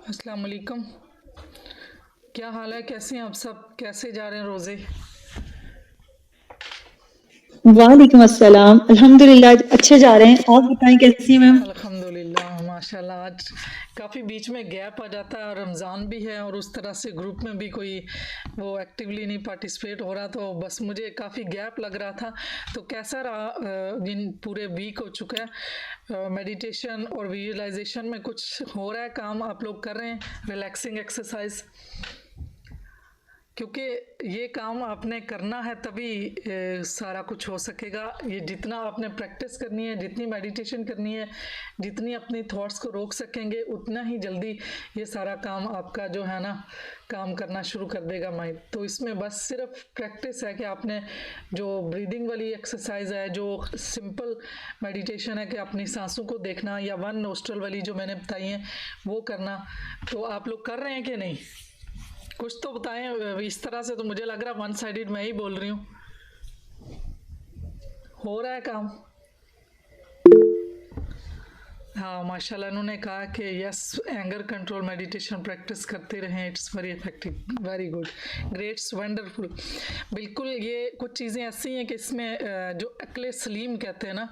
अस्सलाम वालेकुम। क्या हाल है? कैसे हैं आप सब? कैसे जा रहे हैं रोज़े? वालेकुम अस्सलाम। अल्हम्दुलिल्लाह अच्छे जा रहे हैं। आप बताएं कैसी हैं मैम? अल्हम्दुलिल्लाह माशाल्लाह। आज काफ़ी बीच में गैप आ जाता है और रमज़ान भी है और उस तरह से ग्रुप में भी कोई वो एक्टिवली नहीं पार्टिसिपेट हो रहा, तो बस मुझे काफ़ी गैप लग रहा था। तो कैसा रहा? दिन पूरे वीक हो चुका है, मेडिटेशन और विजुअलाइजेशन में कुछ हो रहा है काम? आप लोग कर रहे हैं रिलैक्सिंग एक्सरसाइज? क्योंकि ये काम आपने करना है तभी सारा कुछ हो सकेगा। ये जितना आपने प्रैक्टिस करनी है, जितनी मेडिटेशन करनी है, जितनी अपनी थॉट्स को रोक सकेंगे, उतना ही जल्दी ये सारा काम आपका जो है ना काम करना शुरू कर देगा माइंड। तो इसमें बस सिर्फ प्रैक्टिस है कि आपने जो ब्रीदिंग वाली एक्सरसाइज है, जो सिंपल मेडिटेशन है कि अपनी सांसों को देखना, या वन नोस्ट्रल वाली जो मैंने बताई है वो करना। तो आप लोग कर रहे हैं कि नहीं? कुछ तो बताएं। इस तरह से तो मुझे लग रहा है वन साइडेड मैं ही बोल रही हूँ। हो रहा है काम? हाँ माशाल्लाह, उन्होंने कहा कि yes, anger control meditation practice करते रहें, it's very effective. Very good, greats, wonderful. बिल्कुल, ये कुछ चीज़ें ऐसी हैं कि इसमें जो अक्ल सलीम कहते हैं ना,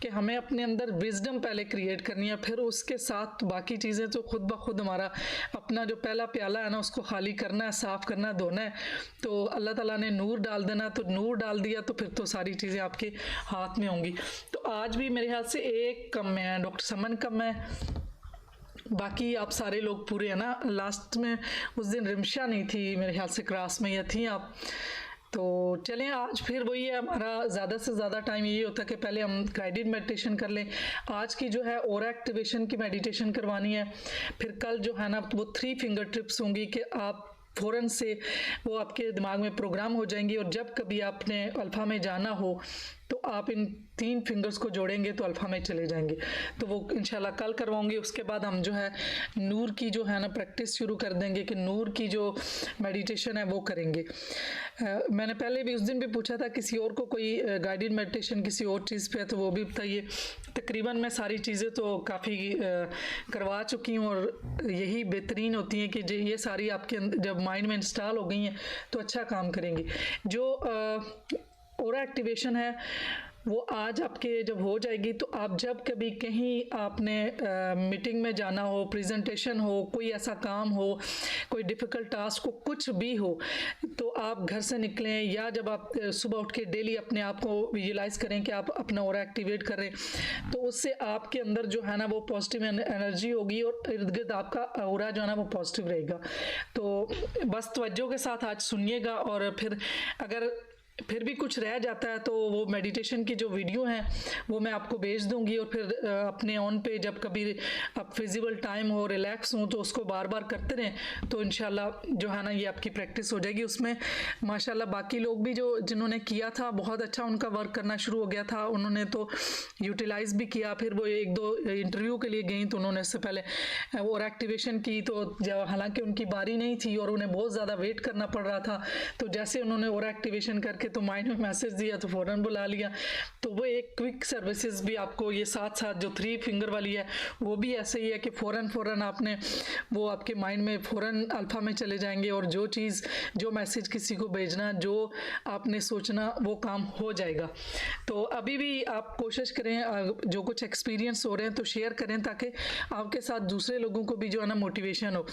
कि हमें अपने अंदर विजडम पहले क्रिएट करनी है, फिर उसके साथ बाकी चीज़ें तो खुद ब खुद हमारा अपना जो पहला प्याला है ना उसको खाली करना है, साफ़ करना है, धोना है। तो अल्लाह ताला ने नूर डाल देना, तो नूर डाल दिया तो फिर तो सारी चीज़ें आपके हाथ में होंगी। तो आज भी मेरे ख्याल से एक कम में है, डॉक्टर समन कम है, बाकी आप सारे लोग पूरे हैं ना। लास्ट में उस दिन रिमशा नहीं थी मेरे ख्याल से, क्लास में या थी आप? तो चलें, आज फिर वही है हमारा, ज़्यादा से ज़्यादा टाइम यही होता है कि पहले हम गाइडेड मेडिटेशन कर लें। आज की जो है ओरा एक्टिवेशन की मेडिटेशन करवानी है। फिर कल जो है ना वो 3 फिंगर ट्रिप्स होंगी कि आप फ़ौरन से वो आपके दिमाग में प्रोग्राम हो जाएंगी, और जब कभी आपने अल्फ़ा में जाना हो तो आप इन 3 फिंगर्स को जोड़ेंगे तो अल्फ़ा में चले जाएंगे। तो वो इंशाल्लाह कल करवाऊंगी। उसके बाद हम जो है नूर की जो है ना प्रैक्टिस शुरू कर देंगे कि नूर की जो मेडिटेशन है वो करेंगे। मैंने पहले भी उस दिन भी पूछा था किसी और को कोई गाइडेड मेडिटेशन किसी और चीज़ पे है तो वो भी बताइए। तकरीबन मैं सारी चीज़ें तो काफ़ी करवा चुकी हूँ, और यही बेहतरीन होती हैं कि ये सारी आपके जब माइंड में इंस्टॉल हो गई हैं तो अच्छा काम करेंगी। जो ओरा एक्टिवेशन है वो आज आपके जब हो जाएगी तो आप जब कभी कहीं आपने मीटिंग में जाना हो, प्रेजेंटेशन हो, कोई ऐसा काम हो, कोई डिफ़िकल्ट टास्क हो, कुछ भी हो, तो आप घर से निकलें या जब आप सुबह उठ के डेली अपने आप को विजुलाइज करें कि आप अपना ओरा एक्टिवेट करें, तो उससे आपके अंदर जो है ना वो पॉजिटिव एनर्जी होगी और इर्द गिर्द आपका ओरा जो है ना वो पॉजिटिव रहेगा। तो बस तवज्जो के साथ आज सुनिएगा, और फिर अगर फिर भी कुछ रह जाता है तो वो मेडिटेशन की जो वीडियो है वो मैं आपको भेज दूंगी, और फिर अपने ऑन पे जब कभी आप फिजिबल टाइम हो, रिलैक्स हो, तो उसको बार बार करते रहें तो इंशाल्लाह जो है ना ये आपकी प्रैक्टिस हो जाएगी। उसमें माशाल्लाह बाकी लोग भी जो जिन्होंने किया था बहुत अच्छा उनका वर्क करना शुरू हो गया था, उन्होंने तो यूटिलाइज भी किया। फिर वो एक दो इंटरव्यू के लिए गई तो उन्होंने इससे पहले और एक्टिवेशन की, तो जब हालांकि उनकी बारी नहीं थी और उन्हें बहुत ज़्यादा वेट करना पड़ रहा था, तो जैसे उन्होंने और एक्टिवेशन करके तो माइंड में मैसेज दिया तो फ़ौरन बुला लिया। तो वो एक क्विक सर्विसेज भी आपको ये साथ साथ जो 3 फिंगर वाली है वो भी ऐसे ही है कि फ़ौरन फ़ौरन आपने वो आपके माइंड में फ़ौरन अल्फ़ा में चले जाएंगे, और जो चीज़ जो मैसेज किसी को भेजना, जो आपने सोचना, वो काम हो जाएगा। तो अभी भी आप कोशिश करें, जो कुछ एक्सपीरियंस हो रहे हैं तो शेयर करें ताकि आपके साथ दूसरे लोगों को भी जो है ना मोटिवेशन हो।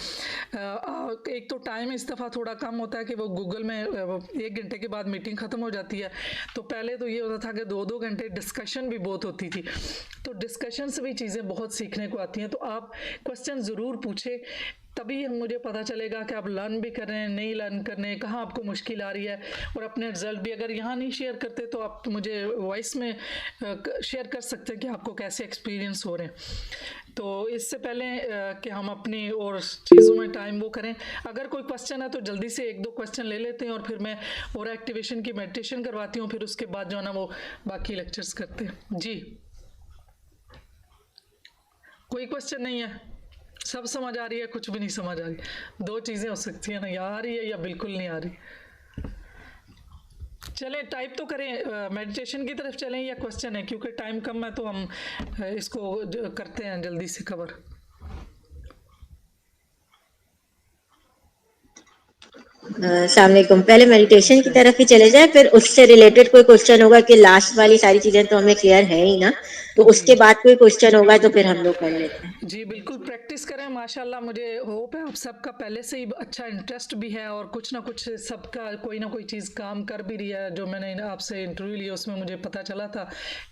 एक तो टाइम इस दफ़ा थोड़ा कम होता है कि वो गूगल में 1 घंटे के बाद मीटिंग ख़त्म हो जाती है। तो पहले तो ये होता था कि 2-2 घंटे डिस्कशन भी बहुत होती थी, तो डिस्कशन से भी चीज़ें बहुत सीखने को आती हैं। तो आप क्वेश्चन ज़रूर पूछे, तभी मुझे पता चलेगा कि आप लर्न भी कर रहे हैं, नहीं लर्न कर रहे हैं, कहाँ आपको मुश्किल आ रही है। और अपने रिजल्ट भी अगर यहाँ नहीं शेयर करते तो आप मुझे वॉइस में शेयर कर सकते हैं कि आपको कैसे एक्सपीरियंस हो रहे हैं। तो इससे पहले कि हम अपनी और चीज़ों में टाइम वो करें, अगर कोई क्वेश्चन है तो जल्दी से 1-2 क्वेश्चन ले लेते हैं, और फिर मैं और एक्टिवेशन की मेडिटेशन करवाती हूँ, फिर उसके बाद जो है ना वो बाकी लेक्चर्स करते हैं। जी, कोई क्वेश्चन नहीं है? सब समझ आ रही है? कुछ भी नहीं समझ आ रही? दो चीज़ें हो सकती है ना, या आ रही है या बिल्कुल नहीं आ रही। चलें टाइप तो करें, मेडिटेशन की तरफ चलें या क्वेश्चन है, क्योंकि टाइम कम है तो हम इसको करते हैं जल्दी से कवर। अस्सलाम वालेकुम। पहले मेडिटेशन की नमस्ते। तरफ ही चले जाए, फिर उससे रिलेटेड कोई क्वेश्चन होगा कि लास्ट वाली सारी चीजें तो हमें क्लियर है ही ना, तो जी उसके बाद कोई क्वेश्चन होगा तो फिर हम लोग कर लेते हैं। जी बिल्कुल प्रैक्टिस करें माशाल्लाह। मुझे होप है आप सबका पहले से ही अच्छा इंटरेस्ट भी है और कुछ ना कुछ सबका कोई ना कोई चीज़ काम कर भी रही है। जो मैंने आपसे इंटरव्यू लिया उसमें मुझे पता चला था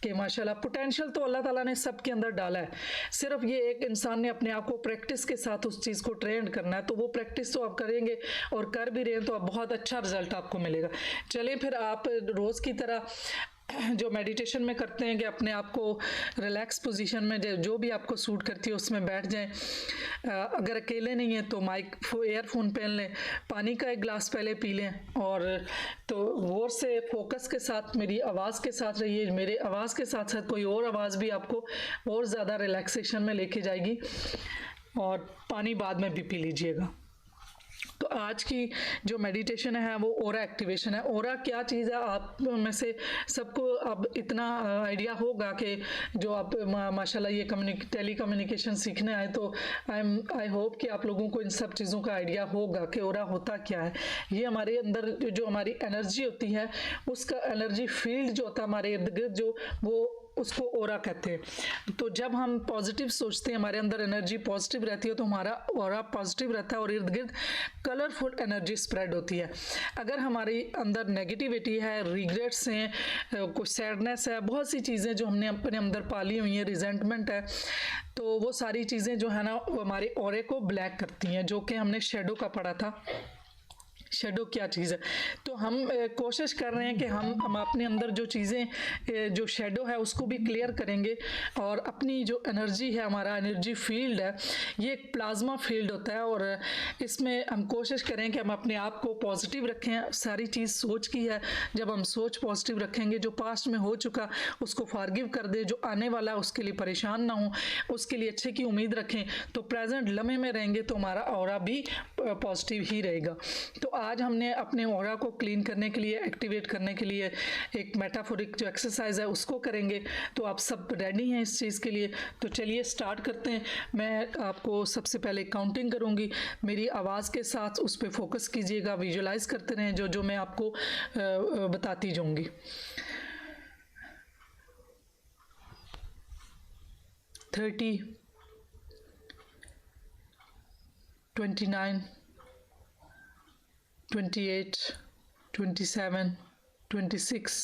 कि माशाल्लाह पोटेंशियल तो अल्लाह ताला ने सबके अंदर डाला है। सिर्फ ये एक इंसान ने अपने आप को प्रैक्टिस के साथ उस चीज़ को ट्रेंड करना है। तो वो प्रैक्टिस तो आप करेंगे और कर भी रहे हैं तो आप बहुत अच्छा रिजल्ट आपको मिलेगा। चलिए फिर आप रोज़ की तरह जो मेडिटेशन में करते हैं कि अपने आप को रिलैक्स पोजीशन में जो भी आपको सूट करती है उसमें बैठ जाएं। अगर अकेले नहीं हैं तो माइक ईयरफोन पहन लें, पानी का एक गिलास पहले पी लें और तो गौर से फोकस के साथ मेरी आवाज़ के साथ रहिए। मेरे आवाज़ के साथ साथ कोई और आवाज़ भी आपको और ज़्यादा रिलैक्सेशन में लेके जाएगी। और पानी बाद में भी पी लीजिएगा। तो आज की जो मेडिटेशन है वो ओरा एक्टिवेशन है। ओरा क्या चीज़ है आप में से सबको अब इतना आइडिया होगा कि जो आप माशाल्लाह ये टेली कम्युनिकेशन सीखने आए तो आई होप कि आप लोगों को इन सब चीज़ों का आइडिया होगा कि ओरा होता क्या है। ये हमारे अंदर जो हमारी एनर्जी होती है उसका एनर्जी फील्ड जो होता है हमारे इर्द गिर्द जो वो उसको ओरा कहते हैं। तो जब हम पॉजिटिव सोचते हैं हमारे अंदर एनर्जी पॉजिटिव रहती है तो हमारा ओरा पॉजिटिव रहता है और इर्द गिर्द कलरफुल एनर्जी स्प्रेड होती है। अगर हमारे अंदर नेगेटिविटी है, रिग्रेट्स हैं, कुछ सैडनेस है, बहुत सी चीज़ें जो हमने अपने अंदर पाली हुई हैं, रिजेंटमेंट है, तो वो सारी चीज़ें जो है ना वो हमारे ओरे को ब्लैक करती हैं। जो कि हमने शेडो का पढ़ा था। शेडो क्या चीज़ है। तो हम कोशिश कर रहे हैं कि हम अपने अंदर जो चीज़ें जो शेडो है उसको भी क्लियर करेंगे। और अपनी जो एनर्जी है हमारा एनर्जी फील्ड है ये एक प्लाज्मा फील्ड होता है और इसमें हम कोशिश करें कि हम अपने आप को पॉजिटिव रखें। सारी चीज़ सोच की है। जब हम सोच पॉजिटिव रखेंगे जो पास्ट में हो चुका उसको फॉरगिव कर दे, जो आने वाला है उसके लिए परेशान ना हो, उसके लिए अच्छे की उम्मीद रखें, तो प्रेजेंट लम्हे में रहेंगे तो हमारा ऑरा भी पॉजिटिव ही रहेगा। तो आज हमने अपने ऑरा को क्लीन करने के लिए एक्टिवेट करने के लिए एक मेटाफोरिक जो एक्सरसाइज है उसको करेंगे। तो आप सब रेडी हैं इस चीज़ के लिए। तो चलिए स्टार्ट करते हैं। मैं आपको सबसे पहले काउंटिंग करूंगी, मेरी आवाज़ के साथ उस पर फोकस कीजिएगा, विजुलाइज करते रहें जो जो मैं आपको बताती जाऊंगी। 30, 29, 28, 27, 26।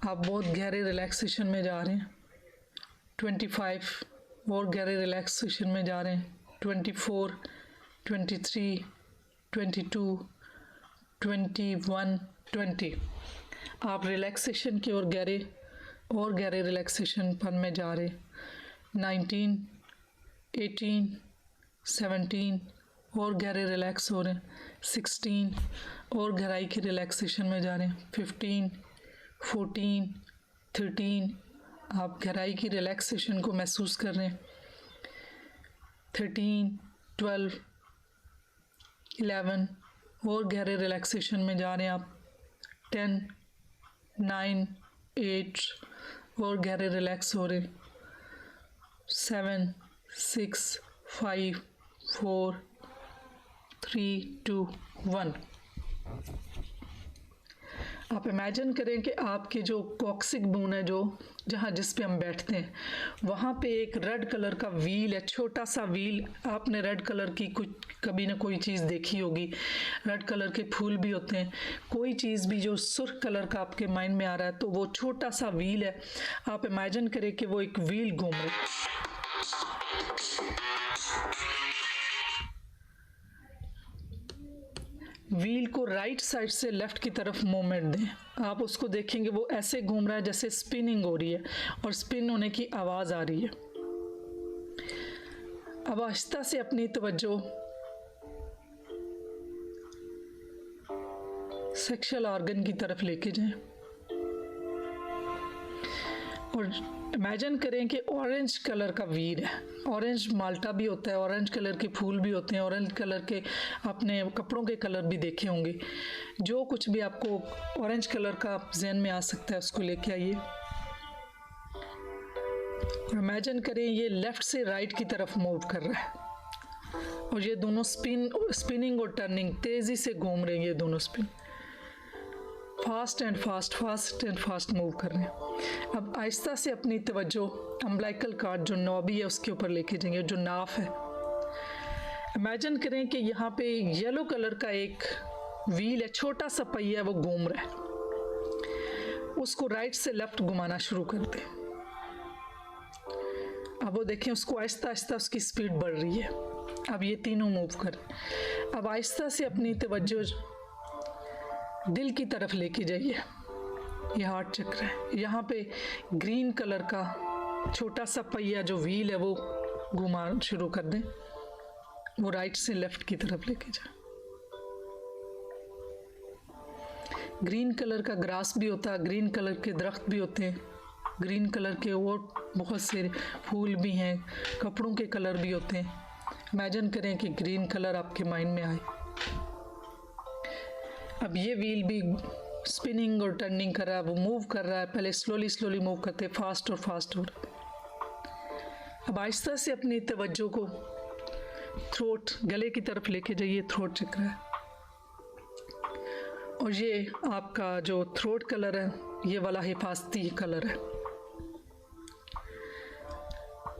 आप बहुत गहरे रिलैक्सेशन में जा रहे हैं। 25 और गहरे रिलैक्सेशन में जा रहे हैं। 24, 23, 22, 21, 20। आप रिलैक्सेशन की और गहरे रिलैक्सेशन पर में जा रहे हैं। 19, 18, 17 और गहरे रिलैक्स हो रहे हैं। 16 और गहराई की रिलैक्सेशन में जा रहे हैं। 15, 14, 13 आप गहराई की रिलैक्सेशन को महसूस कर रहे हैं। 13, 12, 11 और गहरे रिलैक्सेशन में जा रहे हैं आप। 10, 9, 8 और गहरे रिलैक्स हो रहे हैं। 7, 6, 5, 4, 3, 2, 1। आप इमेजिन करें कि आपके जो कॉक्सिक बोन है जो जिस पे हम बैठते हैं वहाँ पे एक रेड कलर का व्हील है, छोटा सा व्हील। आपने रेड कलर की कुछ कभी ना कोई चीज़ देखी होगी। रेड कलर के फूल भी होते हैं। कोई चीज़ भी जो सुर्ख कलर का आपके माइंड में आ रहा है तो वो छोटा सा व्हील है। आप इमेजिन करें कि वो एक व्हील घूम रहा है। व्हील को राइट साइड से लेफ्ट की तरफ मूवमेंट दें। आप उसको देखेंगे वो ऐसे घूम रहा है जैसे स्पिनिंग हो रही है और स्पिन होने की आवाज़ आ रही है। अब आहिस्ता से अपनी तवज्जो सेक्सुअल ऑर्गन की तरफ लेके जाएं और इमेजिन करें कि ऑरेंज कलर का व्हील है। ऑरेंज माल्टा भी होता है, ऑरेंज कलर के फूल भी होते हैं, ऑरेंज कलर के अपने कपड़ों के कलर भी देखे होंगे। जो कुछ भी आपको ऑरेंज कलर का जहन में आ सकता है उसको लेके आइए। इमेजिन करें ये लेफ्ट से राइट की तरफ मूव कर रहा है। और ये दोनों स्पिनिंग और टर्निंग तेज़ी से घूम रहे हैं, ये दोनों spin fast and fast move कर रहे हैं। अब आहिस्ता से अपनी तवज्जो अम्बिलिकल कार्ड जो नॉबी है उसके ऊपर लेके जाएंगे, जो नाफ है। इमेजिन करें कि यहाँ पे येलो कलर का एक व्हील है, छोटा सा पहिया है, वो घूम रहा है। उसको राइट से लेफ्ट घुमाना शुरू कर दें। अब वो देखें उसको आहिस्ता आहिस्ता उसकी स्पीड बढ़ रही है। अब ये तीनों मूव कर, अब आहिस्ता से अपनी तवज्जो दिल की तरफ लेके जाइए। ये हार्ट चक्र है। यहाँ पे ग्रीन कलर का छोटा सा पहिया जो व्हील है वो घुमा शुरू कर दें, वो राइट से लेफ्ट की तरफ लेके जाए। ग्रीन कलर का ग्रास भी होता है, ग्रीन कलर के दरख्त भी होते हैं, ग्रीन कलर के और बहुत से फूल भी हैं, कपड़ों के कलर भी होते हैं। इमेजिन करें कि ग्रीन कलर आपके माइंड में आए। अब ये व्हील भी स्पिनिंग और टर्निंग कर रहा है, वो मूव कर रहा है। पहले स्लोली मूव करते, फास्ट और फास्ट हो रहा। अब आहिस्ता से अपनी तवज्जो को थ्रोट गले की तरफ लेके जाइए। थ्रोट चक्र है और ये आपका जो थ्रोट कलर है ये वाला हिफाजती कलर है।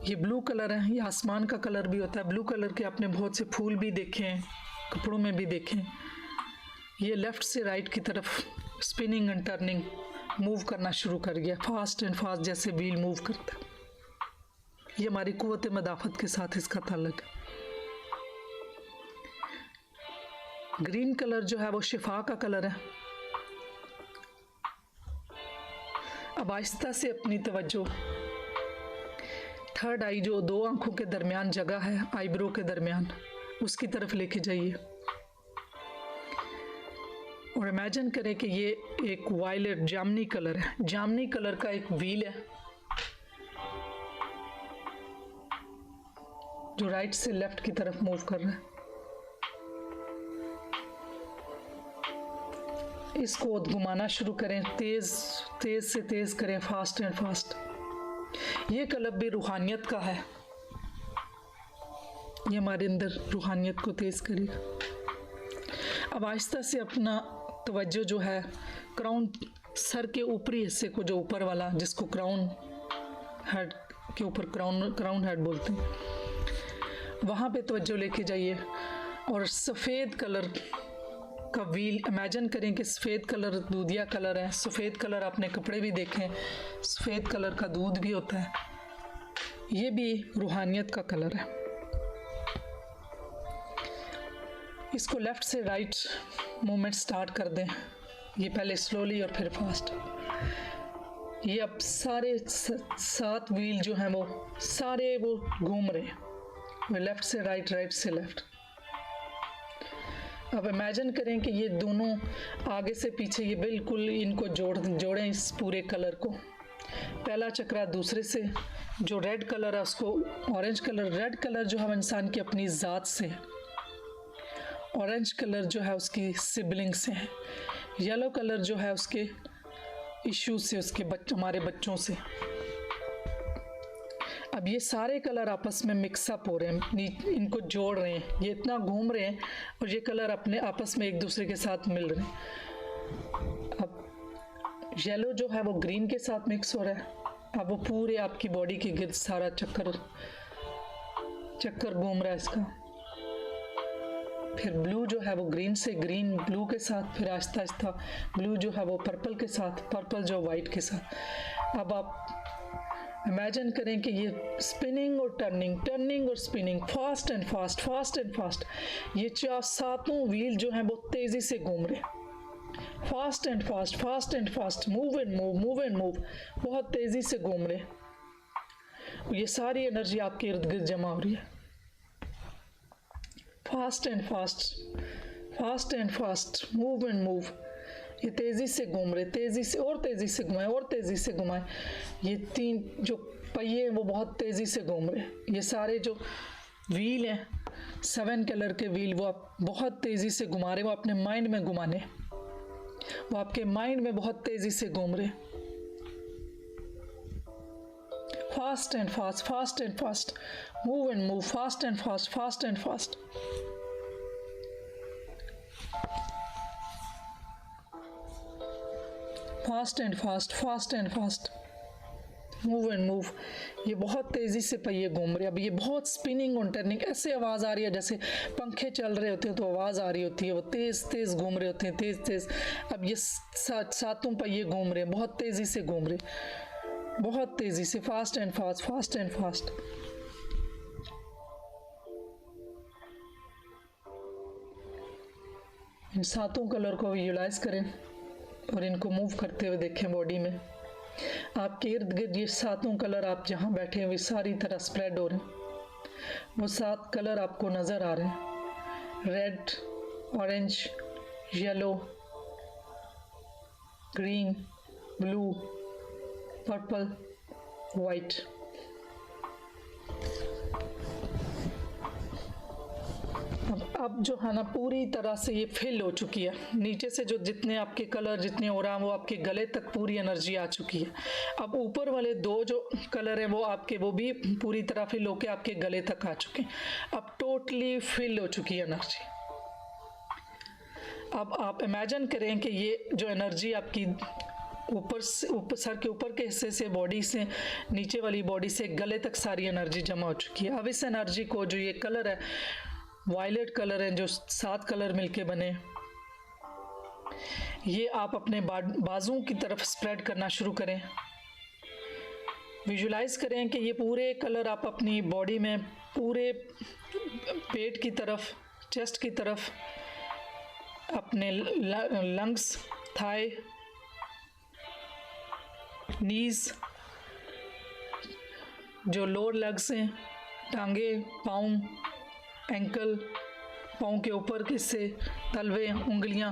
ये ब्लू कलर है, ये आसमान का कलर भी होता है। ब्लू कलर के आपने बहुत से फूल भी देखे हैं, कपड़ों में भी देखे हैं। ये लेफ़्ट से राइट की तरफ स्पिनिंग एंड टर्निंग मूव करना शुरू कर गया, फास्ट एंड फास्ट जैसे व्हील मूव करता है। ये हमारी कुव्वत मदाफत के साथ इसका ताल्लुक है। ग्रीन कलर जो है वो शिफा का कलर है। अब आहिस्ता से अपनी तवज्जो थर्ड आई जो दो आंखों के दरमियान जगह है, आईब्रो के दरमियान, उसकी तरफ लेके जाइए और इमेजिन करें कि ये एक वायलेट जामनी कलर है। जामनी कलर का एक व्हील है जो राइट से लेफ्ट की तरफ मूव कर रहा है। इसको घुमाना शुरू करें, तेज से तेज करें, फास्ट एंड फास्ट। ये कलर भी रूहानियत का है, ये हमारे अंदर रूहानियत को तेज करेगा। अब आहिस्ता से अपना तवज्जो जो है क्राउन, सर के ऊपरी हिस्से को, जो ऊपर वाला जिसको क्राउन हेड के ऊपर क्राउन हेड बोलते हैं, वहाँ पे तवज्जो लेके जाइए और सफ़ेद कलर का व्हील इमेजिन करें कि सफ़ेद कलर दूधिया कलर है। सफ़ेद कलर आपने कपड़े भी देखे हैं, सफ़ेद कलर का दूध भी होता है। ये भी रूहानियत का कलर है। इसको लेफ़्ट से राइट मूवमेंट स्टार्ट कर दें। ये पहले स्लोली और फिर फास्ट। ये अब सारे 7 व्हील जो हैं वो सारे वो घूम रहे हैं, वो लेफ़्ट से राइट, राइट से लेफ़्ट। अब इमेजिन करें कि ये दोनों आगे से पीछे, ये बिल्कुल इनको जोड़ें इस पूरे कलर को। पहला चक्रा दूसरे से, जो रेड कलर है उसको ऑरेंज कलर, रेड कलर जो है इंसान की अपनी ज़ात से है, ऑरेंज कलर जो है उसकी सिबलिंग से है, येलो कलर जो है उसके इश्यूज से, उसके हमारे बच्चों से। अब ये सारे कलर आपस में मिक्सअप हो रहे हैं, इनको जोड़ रहे हैं, ये इतना घूम रहे हैं और ये कलर अपने आपस में एक दूसरे के साथ मिल रहे हैं। अब येलो जो है वो ग्रीन के साथ मिक्स हो रहा है। अब वो पूरे आपकी बॉडी के गिर्द सारा चक्कर घूम रहा है इसका। फिर ब्लू जो है वो ग्रीन से, ग्रीन ब्लू के साथ, फिर आहिस्ता आहिस्ता ब्लू जो है वो पर्पल के साथ, पर्पल जो वाइट के साथ। अब आप इमेजिन करें कि ये स्पिनिंग और टर्निंग और spinning, fast and fast, fast and fast. ये 7 व्हील जो हैं बहुत तेज़ी से घूम रहे हैं, fast and fast, fast and fast, move and move, move and move, बहुत तेज़ी से घूम रहे हैं। ये सारी एनर्जी आपके इर्द गिर्द जमा हो रही है। Fast and fast, fast and fast, move and move. ये तेज़ी से घूम रहे, तेज़ी से और तेज़ी से घुमाएं और तेज़ी से घुमाएं। ये 3 जो पहिए हैं वो बहुत तेज़ी से घूम रहे हैं। ये सारे जो व्हील हैं, 7 कलर के व्हील, वो आप बहुत तेज़ी से घुमा रहे, वो अपने माइंड में घुमाने, वो आपके माइंड में बहुत तेज़ी से घूम रहे। fast and fast, fast and fast. Move and move, fast and fast, fast and fast. Fast and fast, fast and fast. Move and move. ये बहुत तेज़ी से पहिए घूम रहे हैं. अब ये बहुत स्पिनिंग और टर्निंग, ऐसे आवाज़ आ रही है जैसे पंखे चल रहे होते हैं तो आवाज़ आ रही होती है. वो तेज़ तेज़ घूम रहे होते हैं, तेज़ तेज़. अब ये सातों पहिए घूम रहे हैं, बहुत तेज़ी से घूम रहे हैं, बहुत तेज़ी से. Fast and fast, fast and fast. इन सातों कलर को विजुलाइज करें और इनको मूव करते हुए देखें बॉडी में. आपके इर्द गिर्द ये सातों कलर आप जहाँ बैठे हैं वे सारी तरह स्प्रेड हो रहे हैं. वो 7 कलर आपको नज़र आ रहे हैं. Red, orange, yellow, green, blue, purple, white. अब जो है ना पूरी तरह से ये फिल हो चुकी है. नीचे से जो जितने आपके कलर जितने हो रहा है वो आपके गले तक पूरी एनर्जी आ चुकी है. अब ऊपर वाले 2 जो कलर हैं वो भी पूरी तरह फिल होके आपके गले तक आ चुके हैं. अब टोटली फिल हो चुकी है एनर्जी. अब आप इमेजिन करें कि ये जो एनर्जी आपकी ऊपर सर के ऊपर के हिस्से से बॉडी से नीचे वाली बॉडी से गले तक सारी एनर्जी जमा हो चुकी है. अब इस एनर्जी को जो ये कलर है वायलेट कलर हैं जो 7 कलर मिलके बने, ये आप अपने बाजुओं की तरफ स्प्रेड करना शुरू करें. विजुलाइज करें कि ये पूरे कलर आप अपनी बॉडी में पूरे पेट की तरफ, चेस्ट की तरफ, अपने लंग्स, थाई, नीज, जो लोअर लेग्स हैं, टांगे, पाँव, एंकल, पाँव के ऊपर के हिस्से, तलवे, उंगलियां,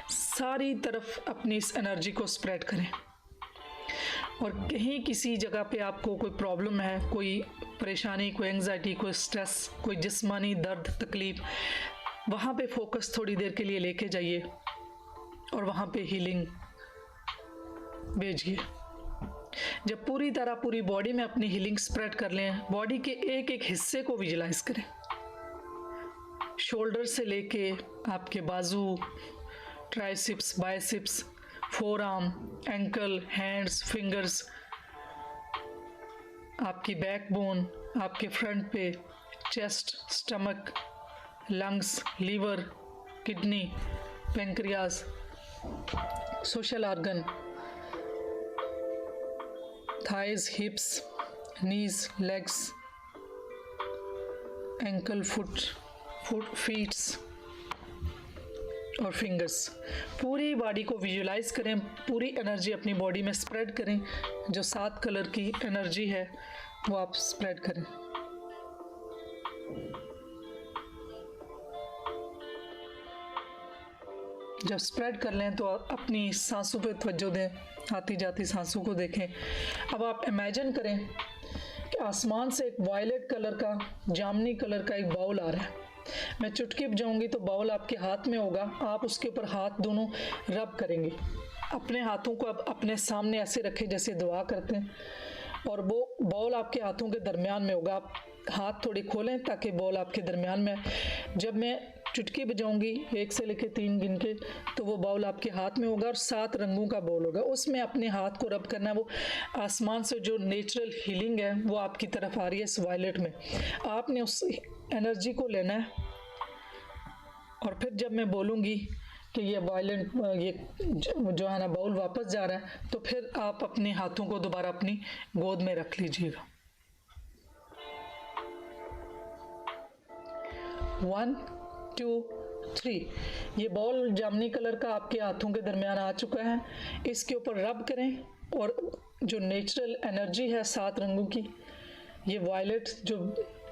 सारी तरफ अपनी इस एनर्जी को स्प्रेड करें. और कहीं किसी जगह पे आपको कोई प्रॉब्लम है, कोई परेशानी, कोई एंग्जाइटी, कोई स्ट्रेस, कोई जिस्मानी दर्द, तकलीफ, वहाँ पे फोकस थोड़ी देर के लिए लेके जाइए और वहाँ पे हीलिंग भेजिए. जब पूरी तरह पूरी बॉडी में अपनी हीलिंग स्प्रेड कर लें, बॉडी के एक एक हिस्से को विजुलाइज करें. शोल्डर से लेके आपके बाजू, triceps, biceps, forearm, ankle, hands, fingers, आपकी बैकबोन, आपके फ्रंट पे, chest, stomach, lungs, liver, kidney, pancreas, social organ, thighs, hips, knees, legs, ankle, feets और फिंगर्स. पूरी बॉडी को विजुलाइज करें, पूरी एनर्जी अपनी बॉडी में स्प्रेड करें. जो 7 कलर की एनर्जी है वो आप स्प्रेड करें. जब स्प्रेड कर लें तो अपनी सांसों पे तवज्जो दें, आती जाती सांसों को देखें. अब आप इमेजिन करें कि आसमान से एक वायलेट कलर का, जामनी कलर का एक बाउल आ रहा है. मैं चुटकी बजाऊंगी तो बाउल आपके हाथ में होगा. आप उसके ऊपर हाथ दोनों रब करेंगे. अपने हाथों को अब अपने सामने ऐसे रखें जैसे दुआ करते हैं, और वो बाउल आपके हाथों के दरमियान में होगा. आप हाथ थोड़े खोलें ताकि बॉल आपके दरमियान में. जब मैं चुटकी बजाऊंगी 1 से लेकर 3 गिन के, तो वो बाउल आपके हाथ में होगा और 7 रंगों का बॉल होगा. उसमें अपने हाथ को रब करना है. वो आसमान से जो नेचुरल हीलिंग है वो आपकी तरफ आ रही है इस वायलेट में. आपने उस एनर्जी को लेना है और फिर जब मैं बोलूँगी कि ये वायलेंट, ये जो है ना बाउल वापस जा रहा है, तो फिर आप अपने हाथों को दोबारा अपनी गोद में रख लीजिएगा. 1 2 3. ये बॉल जामनी कलर का आपके हाथों के दरमियान आ चुका है. इसके ऊपर रब करें और जो नेचुरल एनर्जी है 7 रंगों की, ये वायलेट जो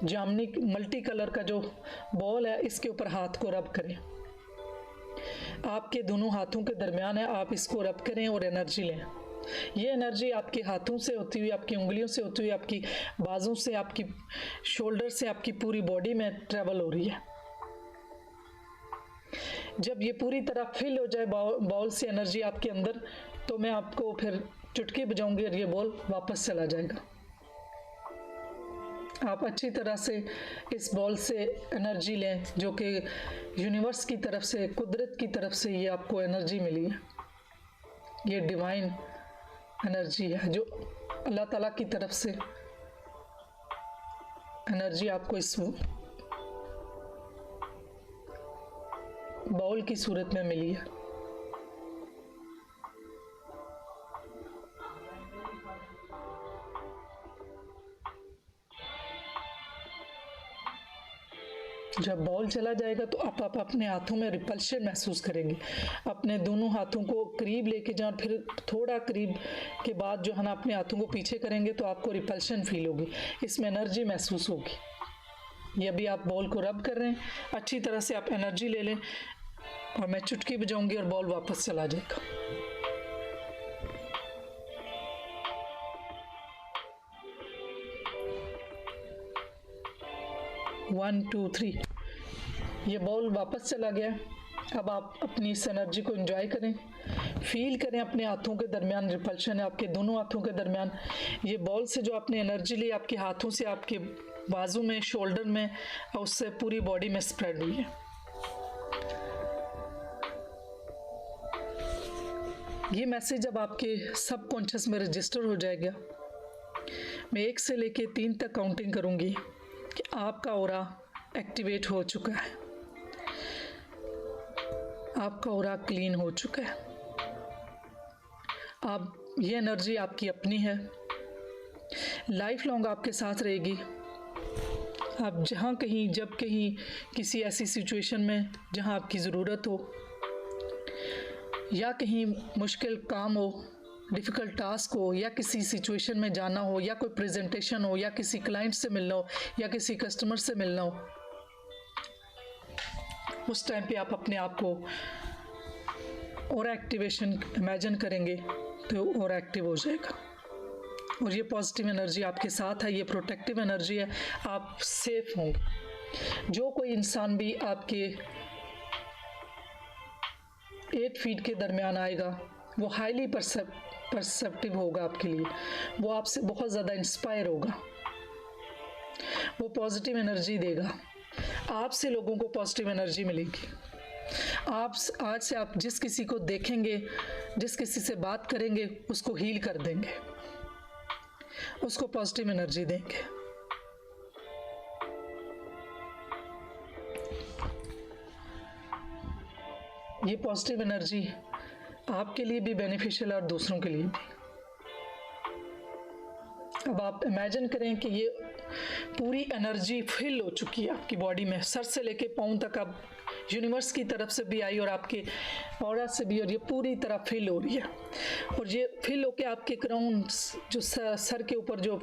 जामनी मल्टी कलर का जो बॉल है, इसके ऊपर हाथ को रब करें. आपके दोनों हाथों के दरमियान है, आप इसको रब करें और एनर्जी लें. ये एनर्जी आपके हाथों से होती हुई, आपकी उंगलियों से होती हुई, आपकी बाजू से, आपकी शोल्डर से, आपकी पूरी बॉडी में ट्रेवल हो रही है. जब ये पूरी तरह फिल हो जाए बॉल से एनर्जी आपके अंदर, तो मैं आपको फिर चुटकी बजाऊंगी और ये बॉल वापस चला जाएगा. आप अच्छी तरह से इस बॉल से एनर्जी लें, जो कि यूनिवर्स की तरफ से, कुदरत की तरफ से ये आपको एनर्जी मिली है। ये डिवाइन एनर्जी है जो अल्लाह ताला की तरफ से एनर्जी आपको इस बॉल की सूरत में मिली है। जब बॉल चला जाएगा तो आप अपने हाथों में रिपल्शन महसूस करेंगे। अपने दोनों हाथों को करीब लेके जाएं, फिर थोड़ा करीब के बाद जो है ना अपने हाथों को पीछे करेंगे तो आपको रिपल्शन फील होगी, इसमें एनर्जी महसूस होगी। ये अभी आप बॉल को रब कर रहे हैं, अच्छी तरह से आप एनर्जी ले लें और मैं चुटकी बजाऊंगी और बॉल वापस चला जाएगा। वन टू थ्री, ये बॉल वापस चला गया। अब आप अपनी इस एनर्जी को एंजॉय करें, फील करें अपने हाथों के दरमियान रिपल्शन है, आपके दोनों हाथों के दरमियान। ये बॉल से जो आपने एनर्जी ली आपके हाथों से आपके बाजू में, शोल्डर में और उससे पूरी बॉडी में स्प्रेड हुई है। ये मैसेज अब आपके सबकॉन्शियस में रजिस्टर हो जाएगा। मैं 1 से लेके 3 तक काउंटिंग करूंगी कि आपका ऑरा एक्टिवेट हो चुका है, आपका ऑरा क्लीन हो चुका है। आप ये एनर्जी आपकी अपनी है, लाइफ लॉन्ग आपके साथ रहेगी। आप जहाँ कहीं, जब कहीं किसी ऐसी सिचुएशन में जहाँ आपकी ज़रूरत हो, या कहीं मुश्किल काम हो, डिफ़िकल्ट टास्क हो, या किसी सिचुएशन में जाना हो, या कोई प्रेजेंटेशन हो, या किसी क्लाइंट से मिलना हो, या किसी कस्टमर से मिलना हो, उस टाइम पे आप अपने आप को और एक्टिवेशन इमेजिन करेंगे तो और एक्टिव हो जाएगा। और ये पॉजिटिव एनर्जी आपके साथ है, ये प्रोटेक्टिव एनर्जी है, आप सेफ होंगे। जो कोई इंसान भी आपके 8 फीट के दरमियान आएगा वो हाईली परसेप्टिव होगा आपके लिए, वो आपसे बहुत ज़्यादा इंस्पायर होगा, वो पॉजिटिव एनर्जी देगा। आपसे लोगों को पॉजिटिव एनर्जी मिलेगी। आप आज से आप जिस किसी को देखेंगे, जिस किसी से बात करेंगे, उसको हील कर देंगे, उसको पॉजिटिव एनर्जी देंगे। ये पॉजिटिव एनर्जी आपके लिए भी बेनिफिशियल और दूसरों के लिए भी। अब आप इमेजिन करें कि ये पूरी एनर्जी फिल हो चुकी है आपकी बॉडी में, सर से लेके पाँव तक अब यूनिवर्स की तरफ से भी आई और आपके ऑरा से भी, और ये पूरी तरह फिल हो रही है। और ये फिल होके आपके क्राउन, जो सर के ऊपर जो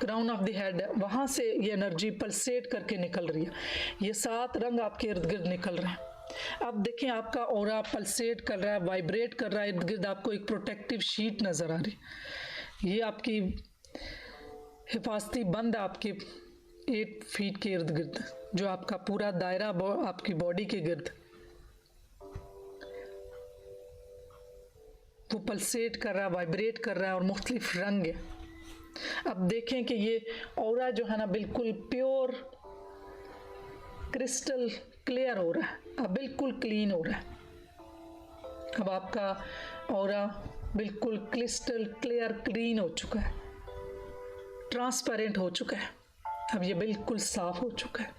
क्राउन ऑफ द हेड है, वहाँ से ये एनर्जी पल्सेट करके निकल रही है। ये 7 रंग आपके इर्द गिर्द निकल रहे हैं। अब देखें आपका ऑरा पल्सेट कर रहा है, वाइब्रेट कर रहा है, इर्द गिर्द आपको एक प्रोटेक्टिव शीट नज़र आ रही। ये आपकी हिफाजती बंद आपके 8 फीट के इर्द गिर्द, जो आपका पूरा दायरा आपकी बॉडी के गिर्द वो पल्सेट कर रहा है, वाइब्रेट कर रहा है और मुख्तलिफ रंग है। अब देखें कि ये ऑरा जो है ना बिल्कुल प्योर क्रिस्टल क्लियर हो रहा है, अब बिल्कुल क्लीन हो रहा है। अब आपका ऑरा बिल्कुल क्रिस्टल क्लियर क्लीन हो चुका है, ट्रांसपेरेंट हो चुका है। अब ये बिल्कुल साफ हो चुका है।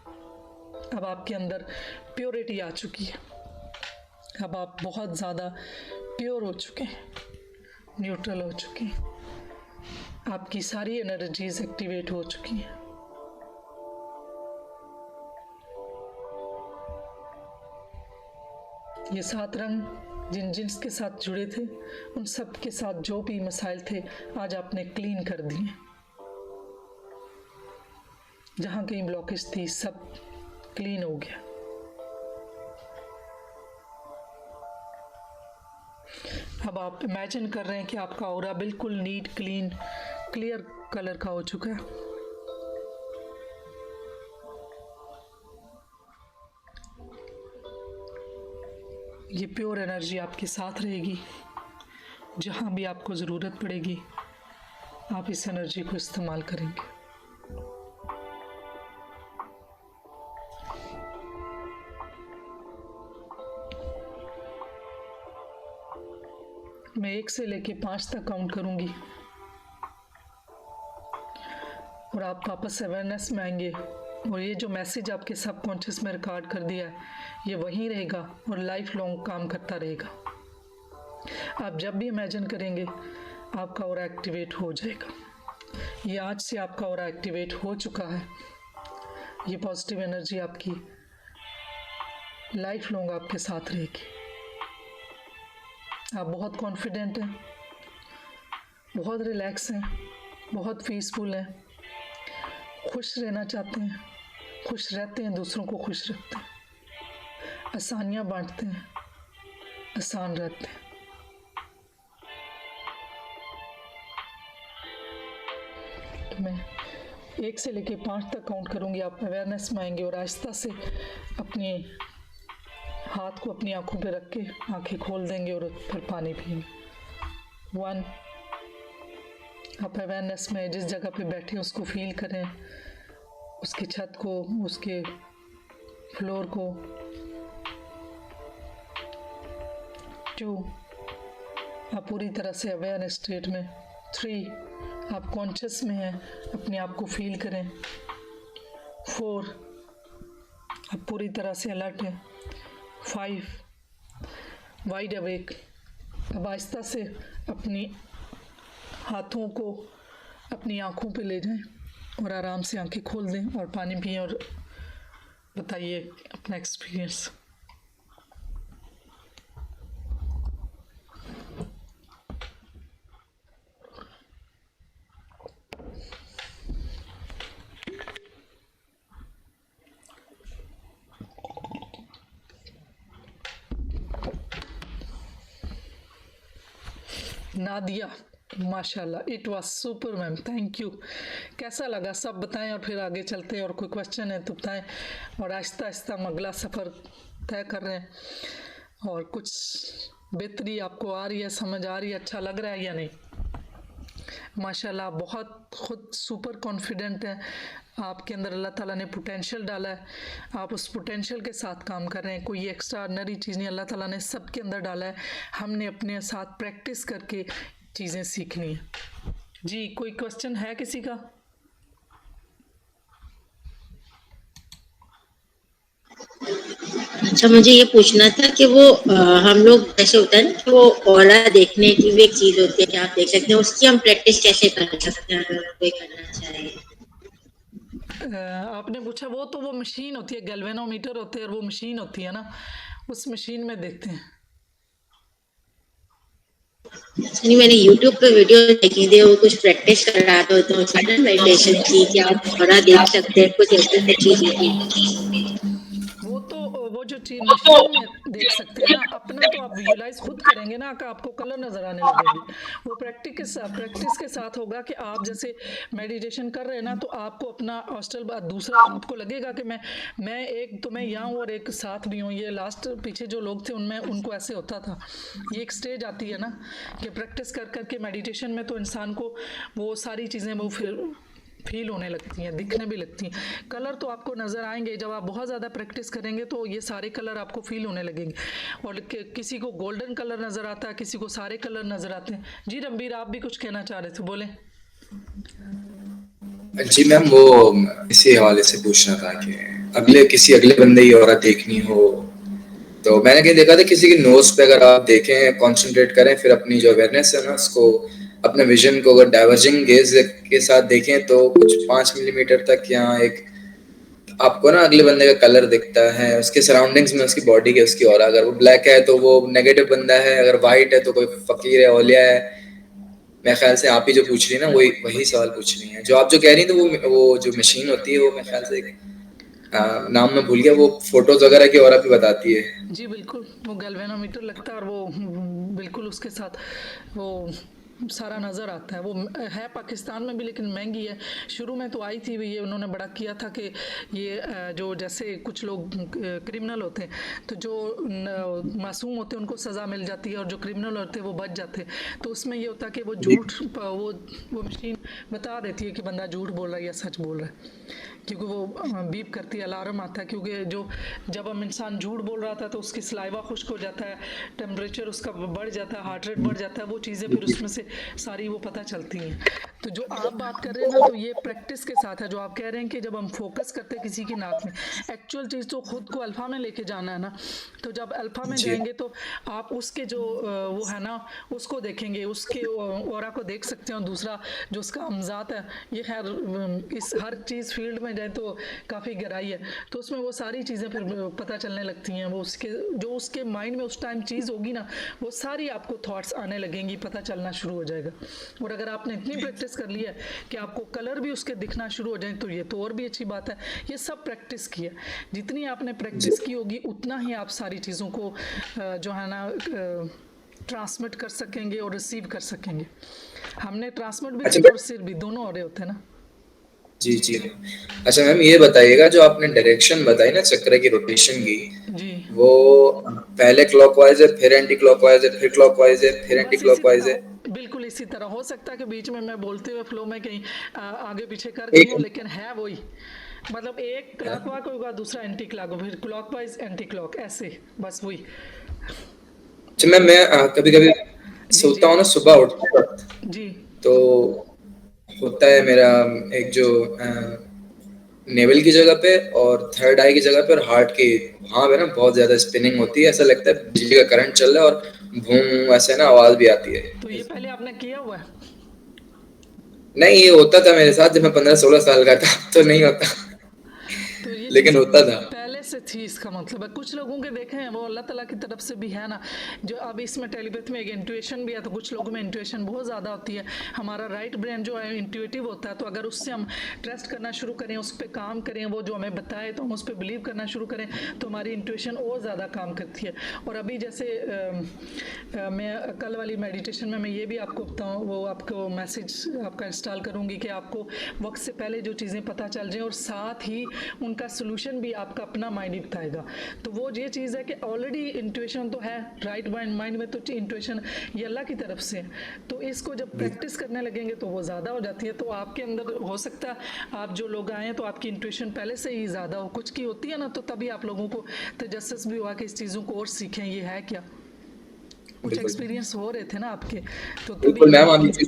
अब आपके अंदर प्योरिटी आ चुकी है। अब आप बहुत ज़्यादा प्योर हो चुके हैं, न्यूट्रल हो चुके हैं। आपकी सारी एनर्जीज एक्टिवेट हो चुकी हैं। ये 7 रंग जिन जिनके साथ जुड़े थे, उन सब के साथ जो भी मसाइल थे आज आपने क्लीन कर दिए। जहाँ कहीं ब्लॉकेज थी सब क्लीन हो गया। अब आप इमेजिन कर रहे हैं कि आपका ऑरा बिल्कुल नीट, क्लीन, क्लियर कलर का हो चुका है। ये प्योर एनर्जी आपके साथ रहेगी। जहाँ भी आपको ज़रूरत पड़ेगी आप इस एनर्जी को इस्तेमाल करेंगे। मैं 1 से लेके 5 तक काउंट करूंगी और आप वापस अवेयरनेस में आएंगे और ये जो मैसेज आपके सबकॉन्शियस में रिकॉर्ड कर दिया है ये वहीं रहेगा और लाइफ लॉन्ग काम करता रहेगा। आप जब भी इमेजिन करेंगे आपका ऑरा एक्टिवेट हो जाएगा। ये आज से आपका ऑरा एक्टिवेट हो चुका है। ये पॉजिटिव एनर्जी आपकी लाइफ लॉन्ग आपके साथ रहेगी। आप बहुत कॉन्फिडेंट हैं, बहुत रिलैक्स हैं, बहुत पीसफुल हैं, खुश रहना चाहते हैं, खुश रहते हैं, दूसरों को खुश रखते हैं, आसानियाँ बांटते हैं, आसान रहते हैं। तो मैं 1 से लेके 5 तक काउंट करूँगी, आप अवेयरनेस में आएंगे और आहिस्ता से अपने हाथ को अपनी आंखों पे रख के आंखें खोल देंगे और फिर पानी पिएंगे। 1, आप अवेयरनेस में जिस जगह पे बैठे उसको फील करें, उसकी छत को, उसके फ्लोर को। 2, आप पूरी तरह से अवेयर स्टेट में। 3, आप कॉन्शियस में हैं, अपने आप को फील करें। 4, आप पूरी तरह से अलर्ट हैं। 5, वाइड अवेक। अब आहिस्ता से अपनी हाथों को अपनी आंखों पे ले जाएं और आराम से आंखें खोल दें और पानी पिएं और बताइए अपना एक्सपीरियंस। नादिया, माशाल्लाह, it was super ma'am, thank you. कैसा लगा सब बताएं और फिर आगे चलते हैं और कोई क्वेश्चन है तो बताएं। और आहिस्ता आहिस्ता हम अगला सफ़र तय कर रहे हैं और कुछ बेहतरी आपको आ रही है, समझ आ रही है, अच्छा लग रहा है या नहीं? माशाल्लाह, बहुत खुद सुपर कॉन्फिडेंट हैं। आपके अंदर अल्लाह ताला ने पोटेंशियल डाला है, आप उस पोटेंशियल के साथ काम कर रहे हैं। कोई एक्स्ट्राऑर्डिनरी चीज़ नहीं, अल्लाह ताला ने सबके अंदर डाला है। हमने अपने साथ प्रैक्टिस करके चीज़ें सीखनी है। जी, कोई क्वेश्चन है किसी का? अच्छा, मुझे ये पूछना था कि वो हम लोग जैसे होता है ना कि वो ऑरा देखने की भी एक चीज होती है कि आप देख सकते हैं, उसकी हम प्रैक्टिस कैसे कर सकते हैं अगर कोई करना चाहे? आपने पूछा वो मशीन होती है, गैल्वेनोमीटर होते हैं और वो मशीन होती है ना, उस मशीन में देखते हैं। नहीं, मैंने YouTube पे वीडियो देखी थी, वो कुछ प्रैक्टिस कर रहा था तो उसमें मेडिटेशन की कि आप ऑरा देख सकते हैं, कुछ ऐसी चीजें थी। वो जो चीज मशीन में देख सकते हैं ना, अपना तो आप विजुलाइज खुद करेंगे ना कि आपको कलर नजर आने लगेंगे। वो प्रैक्टिस के साथ होगा कि आप जैसे मेडिटेशन कर रहे हैं ना, तो आपको अपना हॉस्टल दूसरा आपको लगेगा कि मैं एक तो मैं यहाँ हूँ और एक साथ भी हूँ। ये लास्ट पीछे जो लोग थे उनमें उनको ऐसे होता था। ये एक स्टेज आती है ना कि प्रैक्टिस कर करके मेडिटेशन में तो इंसान को वो सारी चीज़ें वो फिर फील होने लगती हैं, दिखने भी लगती हैं। कलर तो आपको नज़र आएंगे, जब आप बहुत ज़्यादा प्रैक्टिस करेंगे तो ये सारे कलर आपको फील होने लगेंगे। और किसी को गोल्डन कलर नज़र आता है, किसी को सारे कलर नज़र आते हैं। जी रणबीर, आप भी कुछ कहना चाह रहे थे, बोले। जी मैम, वो इसी हवाले से पूछना था कि किसी अगले बंदे की औरत देखनी हो तो मैंने कहीं देखा था किसी की नोज पे अगर आप देखें, कंसंट्रेट करें, फिर अपनी जो अवेयरनेस है ना उसको, अपने विजन को अगर डाइवर्जिंग गेज के साथ देखें तो कुछ 5 मिलीमीटर तक यहाँ एक आपको ना अगले बंदे का कलर दिखता है, उसके सराउंडिंग्स में, उसकी बॉडी के, उसकी ऑरा। अगर वो ब्लैक है तो वो नेगेटिव बंदा है, अगर वाइट है तो कोई फकीर है, औलिया है। मेरे ख्याल से आप ही जो पूछ रही है ना वही सवाल पूछ रही हैं। जो आप जो कह रही थी वो जो मशीन होती है वो मेरे ख्याल से नाम मैं भूल गया, वो फोटोज वगैरह की ऑरा भी बताती है। जी बिल्कुल, वो गैल्वेनोमीटर लगता है और वो बिल्कुल उसके साथ वो सारा नज़र आता है। वो है पाकिस्तान में भी लेकिन महंगी है। शुरू में तो आई थी ये उन्होंने बड़ा किया था कि ये जो जैसे कुछ लोग क्रिमिनल होते हैं तो जो मासूम होते हैं उनको सज़ा मिल जाती है और जो क्रिमिनल होते हैं वो बच जाते हैं। तो उसमें ये होता है कि वो झूठ वो मशीन बता देती है कि बंदा झूठ बोल रहा है या सच बोल रहा है, क्योंकि वो बीप करती है, अलार्म आता है। क्योंकि जब हम इंसान झूठ बोल रहा था तो उसकी सलाइवा खुश्क हो जाता है, टेम्परेचर उसका बढ़ जाता है, हार्ट रेट बढ़ जाता है, वो चीज़ें फिर उसमें से सारी वो पता चलती हैं। तो जो आप बात कर रहे हैं ना, तो ये प्रैक्टिस के साथ है। जो आप कह रहे हैं कि जब हम फोकस करते हैं किसी की नाक में, एक्चुअल चीज़ तो खुद को अल्फ़ा में लेके जाना है ना। तो जब अल्फ़ा में जी जाएंगे तो आप उसके जो वो है ना उसको देखेंगे, उसके ऑरा को देख सकते हैं। और दूसरा जो उसका अमजात है, ये खैर इस हर चीज़ फील्ड में जाए तो काफ़ी गहराई है, तो उसमें वो सारी चीज़ें फिर पता चलने लगती हैं। वो उसके माइंड में उस टाइम चीज़ होगी ना, वो सारी आपको थॉट्स आने लगेंगी, पता चलना शुरू हो जाएगा। और अगर आपने इतनी प्रैक्टिस कर ली है कि आपको कलर भी उसके दिखना शुरू हो जाए तो ये तो और भी अच्छी बात है। ये सब प्रैक्टिस की है। जितनी आपने प्रैक्टिस की होगी उतना ही आप सारी चीज़ों को जो है ना ट्रांसमिट कर सकेंगे और रिसीव कर सकेंगे। हमने ट्रांसमिट भी अच्छा किया और सिर भी, दोनों हो रहे होते हैं ना। जी जी। अच्छा मैम ये बताइएगा, जो आपने डायरेक्शन बताई ना चक्र की रोटेशन की, जी, वो पहले क्लॉकवाइज है, फिर एंटी क्लॉकवाइज है, फिर क्लॉकवाइज है, फिर एंटी बस इसी क्लॉकवाइज तरह है? बिल्कुल इसी तरह हो सकता है कि बीच में मैं बोलते हुए फ्लो में कहीं आगे पीछे कर गई एक हूँ, लेकिन है वही। मतलब एक क्लॉक वाक होगा, दूसरा एंटी क्लॉक, फिर क्लॉक वाइज एंटी क्लॉक, ऐसे बस वही। अच्छा मैम, मैं कभी कभी जी जी सोता हूँ ना सुबह उठते वक्त, जी तो होता है मेरा एक जो नेवल की जगह पे और थर्ड आई की जगह पे और हार्ट की वहां पे ना बहुत ज्यादा स्पिनिंग होती है। ऐसा लगता है बिजली का करंट चल रहा है और भूम ऐसे ना आवाज भी आती है। तो ये पहले आपने किया हुआ है? नहीं, ये होता था मेरे साथ जब मैं 15-16 साल का था, अब तो नहीं होता, तो ये लेकिन चीज़ होता था। पहले से थी, इसका मतलब है। कुछ लोगों के देखे हैं वो अल्लाह ताला की तरफ से भी है ना, जो अब इसमें टेलीपैथ में एक इंट्यूशन भी है। तो कुछ लोगों में इंट्यूशन बहुत ज़्यादा होती है। हमारा राइट ब्रेन जो है इंट्यूटिव होता है, तो अगर उससे हम ट्रस्ट करना शुरू करें, उस पर काम करें, वो जो हमें बताए तो हम उस पर बिलीव करना शुरू करें, तो हमारी इंट्यूशन और ज़्यादा काम करती है। और अभी जैसे मैं कल वाली मेडिटेशन में मैं ये भी आपको बताऊँ, वो आपको मैसेज आपका इंस्टॉल करूँगी कि आपको वक्त से पहले जो चीज़ें पता चल जाएँ और साथ ही उनका सोल्यूशन भी आपका अपना माइंड ही बताएगा। तो वो ये चीज़ है कि ऑलरेडी इंट्यूशन तो है, राइट माइंड में तो इंट्यूशन ये अल्लाह की तरफ से है। तो इसको जब प्रैक्टिस करने लगेंगे तो वो ज़्यादा हो जाती है। तो आपके अंदर हो सकता है आप जो लोग आए हैं तो आपकी इंट्यूशन पहले से ही ज़्यादा हो, कुछ की होती है ना, तो तभी आप लोगों को तजस्सुस भी हुआ कि इस चीज़ों को और सीखें ये है क्या। कुछ बिल्कुल एक्सपीरियंस हो रहे थे ना आपके, तो तभी बिल्कुल मैम, आप अभी जी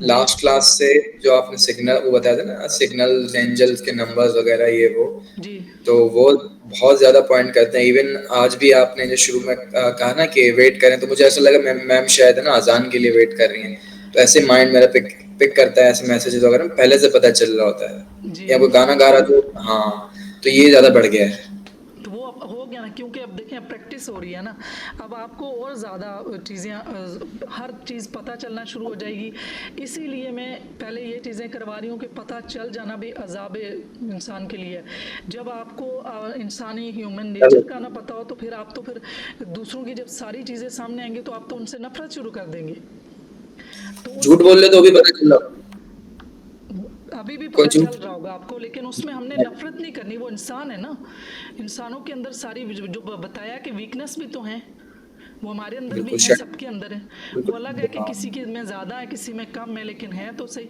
लास्ट क्लास से जो आपने सिग्नल वो बताया था ना, सिग्नल एंजल्स के नंबर्स वगैरह ये वो, जी तो वो बहुत ज्यादा पॉइंट करते हैं। इवन आज भी आपने जो शुरू में कहा ना कि वेट करें, तो मुझे ऐसा लगा मैम शायद है ना अजान के लिए वेट कर रही हैं, तो ऐसे माइंड मेरा पिक पिक करता है ऐसे मैसेजेस वगैरह, पहले से पता चल रहा होता है। जी या कोई गाना गा रहा तो हाँ, तो ये ज्यादा बढ़ गया है। तो वो अब हो गया ना, क्योंकि अब देखें प्रैक्टिस हो रही है ना। अब आपको और ज़्यादा चीज़ें हर चीज़ पता चलना शुरू हो जाएगी। इसीलिए मैं पहले ये चीज़ें करवा रही हूँ कि पता चल जाना भी अजाब इंसान के लिए है। जब आपको इंसानी ह्यूमन नेचर का ना पता हो तो फिर दूसरों की जब सारी चीज़ें सामने आएंगी तो आप तो उनसे नफरत शुरू कर देंगे। तो झूठ उसके बोल रहे तो भी पता चल रहा, अभी भी कोई पता झूठ चल रहा होगा आपको, लेकिन उसमें हमने नफरत नहीं करनी। वो इंसान है ना, इंसानों के अंदर सारी जो बताया कि वीकनेस भी तो हैं, वो हमारे अंदर भी बिल्कुल हैं, शक, सबके अंदर है। वो अलग है बिल्कुल कि हाँ, किसी के में ज़्यादा है, किसी में कम है, लेकिन है तो सही।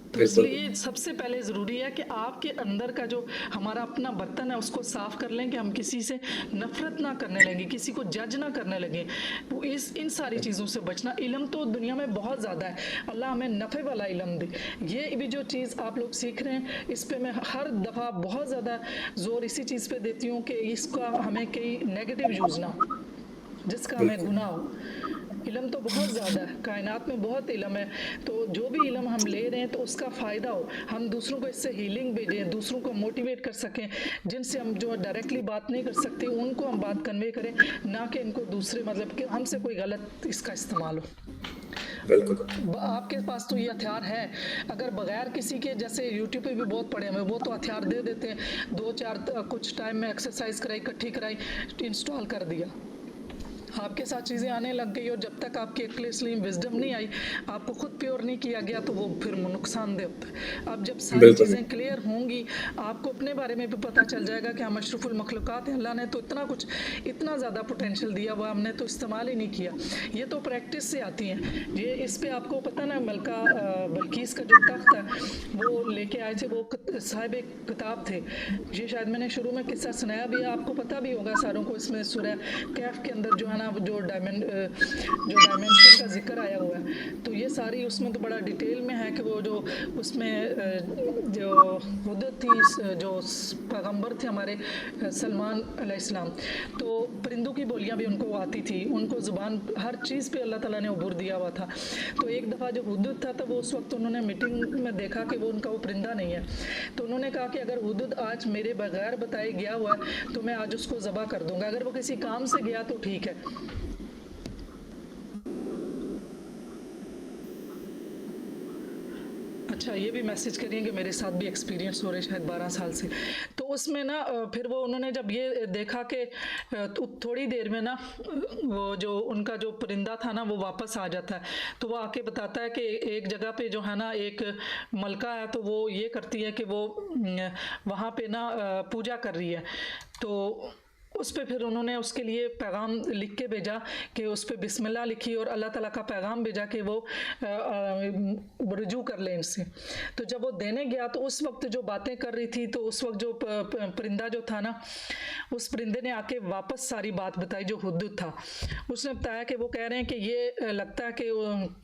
तो बिल्कुल इसलिए सबसे पहले ज़रूरी है कि आपके अंदर का जो हमारा अपना बर्तन है उसको साफ़ कर लें, कि हम किसी से नफ़रत ना करने लगे, किसी को जज ना करने लगे। वो इन सारी चीज़ों से बचना। इल्म तो दुनिया में बहुत ज़्यादा है, अल्लाह हमें नफ़े वाला इल्म दे। ये भी जो चीज़ आप लोग सीख रहे हैं, इस पर मैं हर दफ़ा बहुत ज़्यादा ज़ोर इसी चीज़ पर देती हूँ कि इसका हमें कई नेगेटिव यूज़ ना हो, जिसका हमें बिल्कुल गुनाह हो। इल्म तो बहुत ज़्यादा है, कायनात में बहुत इल्म है। तो जो भी इल्म हम ले रहे हैं तो उसका फ़ायदा हो, हम दूसरों को इससे हीलिंग भेजें, दूसरों को मोटिवेट कर सकें। जिनसे हम जो डायरेक्टली बात नहीं कर सकते उनको हम बात कन्वे करें, ना कि इनको दूसरे मतलब कि हमसे कोई गलत इसका इस्तेमाल हो। बिल्कुल। आपके पास तो ये हथियार है। अगर बगैर किसी के, जैसे यूट्यूब पे भी बहुत पड़े हैं, वो तो हथियार दे देते हैं, 2-4 कुछ टाइम में एक्सरसाइज कराई, इकट्ठी कराई, इंस्टॉल कर दिया। आपके साथ चीज़ें आने लग गई और जब तक आपकी अक्ल सलीम विजडम नहीं आई, आपको खुद प्योर नहीं किया गया, तो वो फिर नुकसानदेह होता है। अब जब सारी बिल्कुल चीज़ें क्लियर होंगी, आपको अपने बारे में भी पता चल जाएगा कि हम अशरफुल मखलूक़ात हैं, अल्लाह ने तो इतना कुछ, इतना ज़्यादा पोटेंशियल दिया हुआ, हमने तो इस्तेमाल ही नहीं किया। ये तो प्रैक्टिस से आती हैं। ये इस पे आपको पता ना, मलका बल्कीस का जो तख्त है वो लेके आए थे, वो साहिब किताब थे। ये शायद मैंने शुरू में किस्सा सुनाया भी है, आपको पता भी होगा सारों को। इसमें सूरह कैफ के अंदर जो है ना, जो डायमेंशन का जिक्र आया हुआ है, तो ये सारी उसमें तो बड़ा डिटेल में है कि वो जो उसमें जो हुदत थी, जो पैगंबर थे हमारे सलमान अलैहिस्सलाम, तो परिंदों की बोलियां भी उनको आती थी, उनको ज़ुबान हर चीज़ पे अल्लाह ताला ने अबूर दिया हुआ था। तो एक दफ़ा जो हुदत था, तो वो उस वक्त उन्होंने मीटिंग में देखा कि वो उनका वो परिंदा नहीं है, तो उन्होंने कहा कि अगर हुदत आज मेरे बगैर बताए गया हुआ है तो मैं आज उसको ज़बह कर दूंगा, अगर वो किसी काम से गया तो ठीक है। अच्छा, ये भी मैसेज करिए कि मेरे साथ भी एक्सपीरियंस हो रहे शायद 12 साल से। तो उसमें ना फिर वो उन्होंने जब ये देखा कि तो थोड़ी देर में ना वो जो उनका जो परिंदा था ना वो वापस आ जाता है, तो वो आके बताता है कि एक जगह पे जो है ना एक मलका है, तो वो ये करती है कि वो वहाँ पे ना पूजा कर रही है। तो उस पर फिर उन्होंने उसके लिए पैगाम लिख के भेजा कि उस पर बिस्मिल्लाह लिखी और अल्लाह ताला का पैगाम भेजा कि वो रुजू कर ले इनसे। तो जब वो देने गया तो उस वक्त जो बातें कर रही थी, तो उस वक्त जो परिंदा जो था ना, उस परिंदे ने आके वापस सारी बात बताई जो हुद्दुद था। उसने बताया कि वो कह रहे हैं कि ये लगता है कि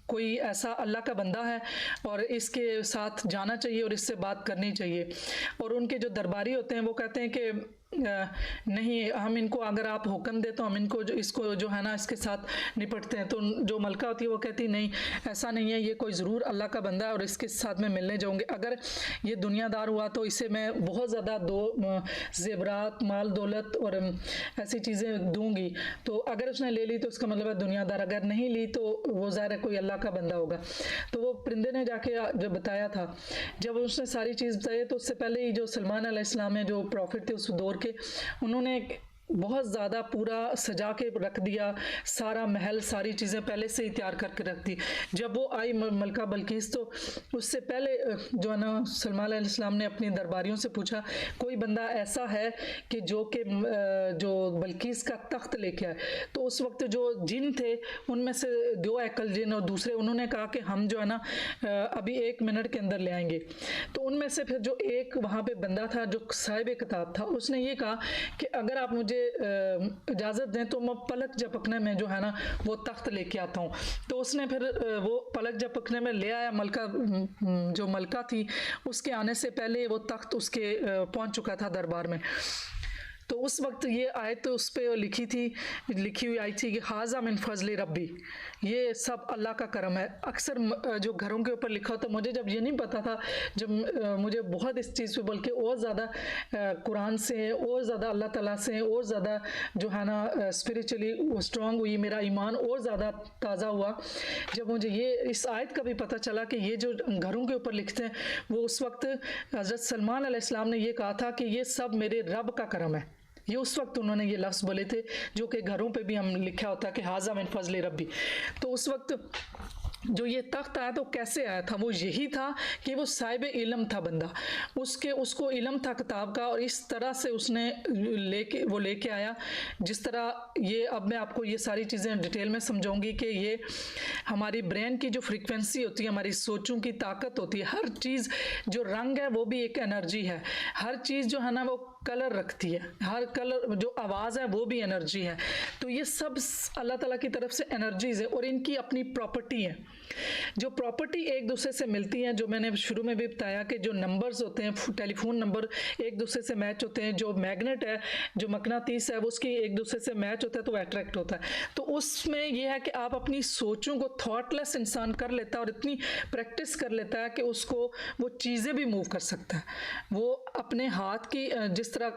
कोई ऐसा अल्लाह का बंदा है और इसके साथ जाना चाहिए और इससे बात करनी चाहिए। और उनके जो दरबारी होते हैं वो कहते हैं कि नहीं, हम इनको, अगर आप हुक्म दे तो हम इनको जो इसको जो है ना इसके साथ निपटते हैं। तो जो मलका होती है वो कहती नहीं, ऐसा नहीं है, ये कोई ज़रूर अल्लाह का बंदा है और इसके साथ में मिलने जाऊंगे। अगर ये दुनियादार हुआ तो इसे मैं बहुत ज़्यादा ज़ेवरात, माल दौलत और ऐसी चीज़ें दूंगी। तो अगर उसने ले ली तो उसका मतलब है दुनियादार, अगर नहीं ली तो वो ज़ाहिर है कोई अल्लाह का बंदा होगा। तो वो परिंदे ने जाके जब बताया था, जब उसने सारी चीज़ बताई, तो उससे पहले ही जो सलमान अलैहिस्सलाम है जो प्रॉफिट थे उस दौर के, उन्होंने बहुत ज़्यादा पूरा सजा के रख दिया, सारा महल, सारी चीज़ें पहले से ही तैयार करके रख दी। जब वो आई मलका बल्कीस, तो उससे पहले जो है ना सलमान अलैहिस्सलाम ने अपनी दरबारियों से पूछा कोई बंदा ऐसा है कि जो जो बल्कीस का तख्त लेके आए। तो उस वक्त जो जिन थे उनमें से 2 एकल जिन और दूसरे, उन्होंने कहा कि हम जो है ना अभी 1 मिनट के अंदर ले आएंगे। तो उनमें से फिर जो एक वहाँ पे बंदा था जो साहिब किताब था, उसने ये कहा कि अगर आप मुझे इजाज़त दें तो मैं पलक झपकने में जो है ना वो तख्त लेके आता हूँ। तो उसने फिर वो पलक झपकने में ले आया। मलका जो मलका थी उसके आने से पहले वो तख्त उसके पहुँच चुका था दरबार में। तो उस वक्त ये आयत उस पर लिखी हुई आई थी कि हाजा मिन फजल रब्बी, ये सब अल्लाह का करम है। अक्सर जो घरों के ऊपर लिखा होता, मुझे जब ये नहीं पता था, जब मुझे बहुत इस चीज़ पे बल्कि और ज़्यादा कुरान से और ज़्यादा अल्लाह ताला से और ज़्यादा जो है ना स्पिरिचुअली स्ट्रॉन्ग हुई, मेरा ईमान और ज़्यादा ताज़ा हुआ जब मुझे ये इस आयत का भी पता चला कि ये जो घरों के ऊपर लिखते हैं वो उस वक्त हज़रत सलमान अलैहिस्सलाम ने ये कहा था कि ये सब मेरे रब का करम है। ये उस वक्त उन्होंने ये लफ्ज़ बोले थे जो कि घरों पे भी हम लिखा होता है कि हाजा मिन फजल रब्बी। तो उस वक्त जो ये तख्त आया तो कैसे आया था, वो यही था कि वो साहिब इल्म था बंदा, उसको इल्म था किताब का, और इस तरह से उसने लेके आया जिस तरह ये, अब मैं आपको ये सारी चीज़ें डिटेल में समझाऊंगी कि ये हमारी ब्रेन की जो फ्रीक्वेंसी होती है, हमारी सोचों की ताकत होती है। हर चीज़ जो रंग है वो भी एक एनर्जी है, हर चीज़ जो है ना वो कलर रखती है, हर कलर जो आवाज़ है वो भी एनर्जी है। तो ये सब अल्लाह ताला की तरफ से एनर्जीज़ है और इनकी अपनी प्रॉपर्टी है। जो प्रॉपर्टी एक दूसरे से मिलती हैं, जो मैंने शुरू में भी बताया कि जो नंबर्स होते हैं, टेलीफोन नंबर एक दूसरे से मैच होते हैं, जो मैग्नेट है, जो मकनातीस है, वो उसकी एक दूसरे से मैच होता है तो अट्रैक्ट होता है। तो उसमें यह है कि आप अपनी सोचों को, थॉटलेस इंसान कर लेता है और इतनी प्रैक्टिस कर लेता है कि उसको वो चीज़ें भी मूव कर सकता है। वो अपने हाथ की, जिस तरह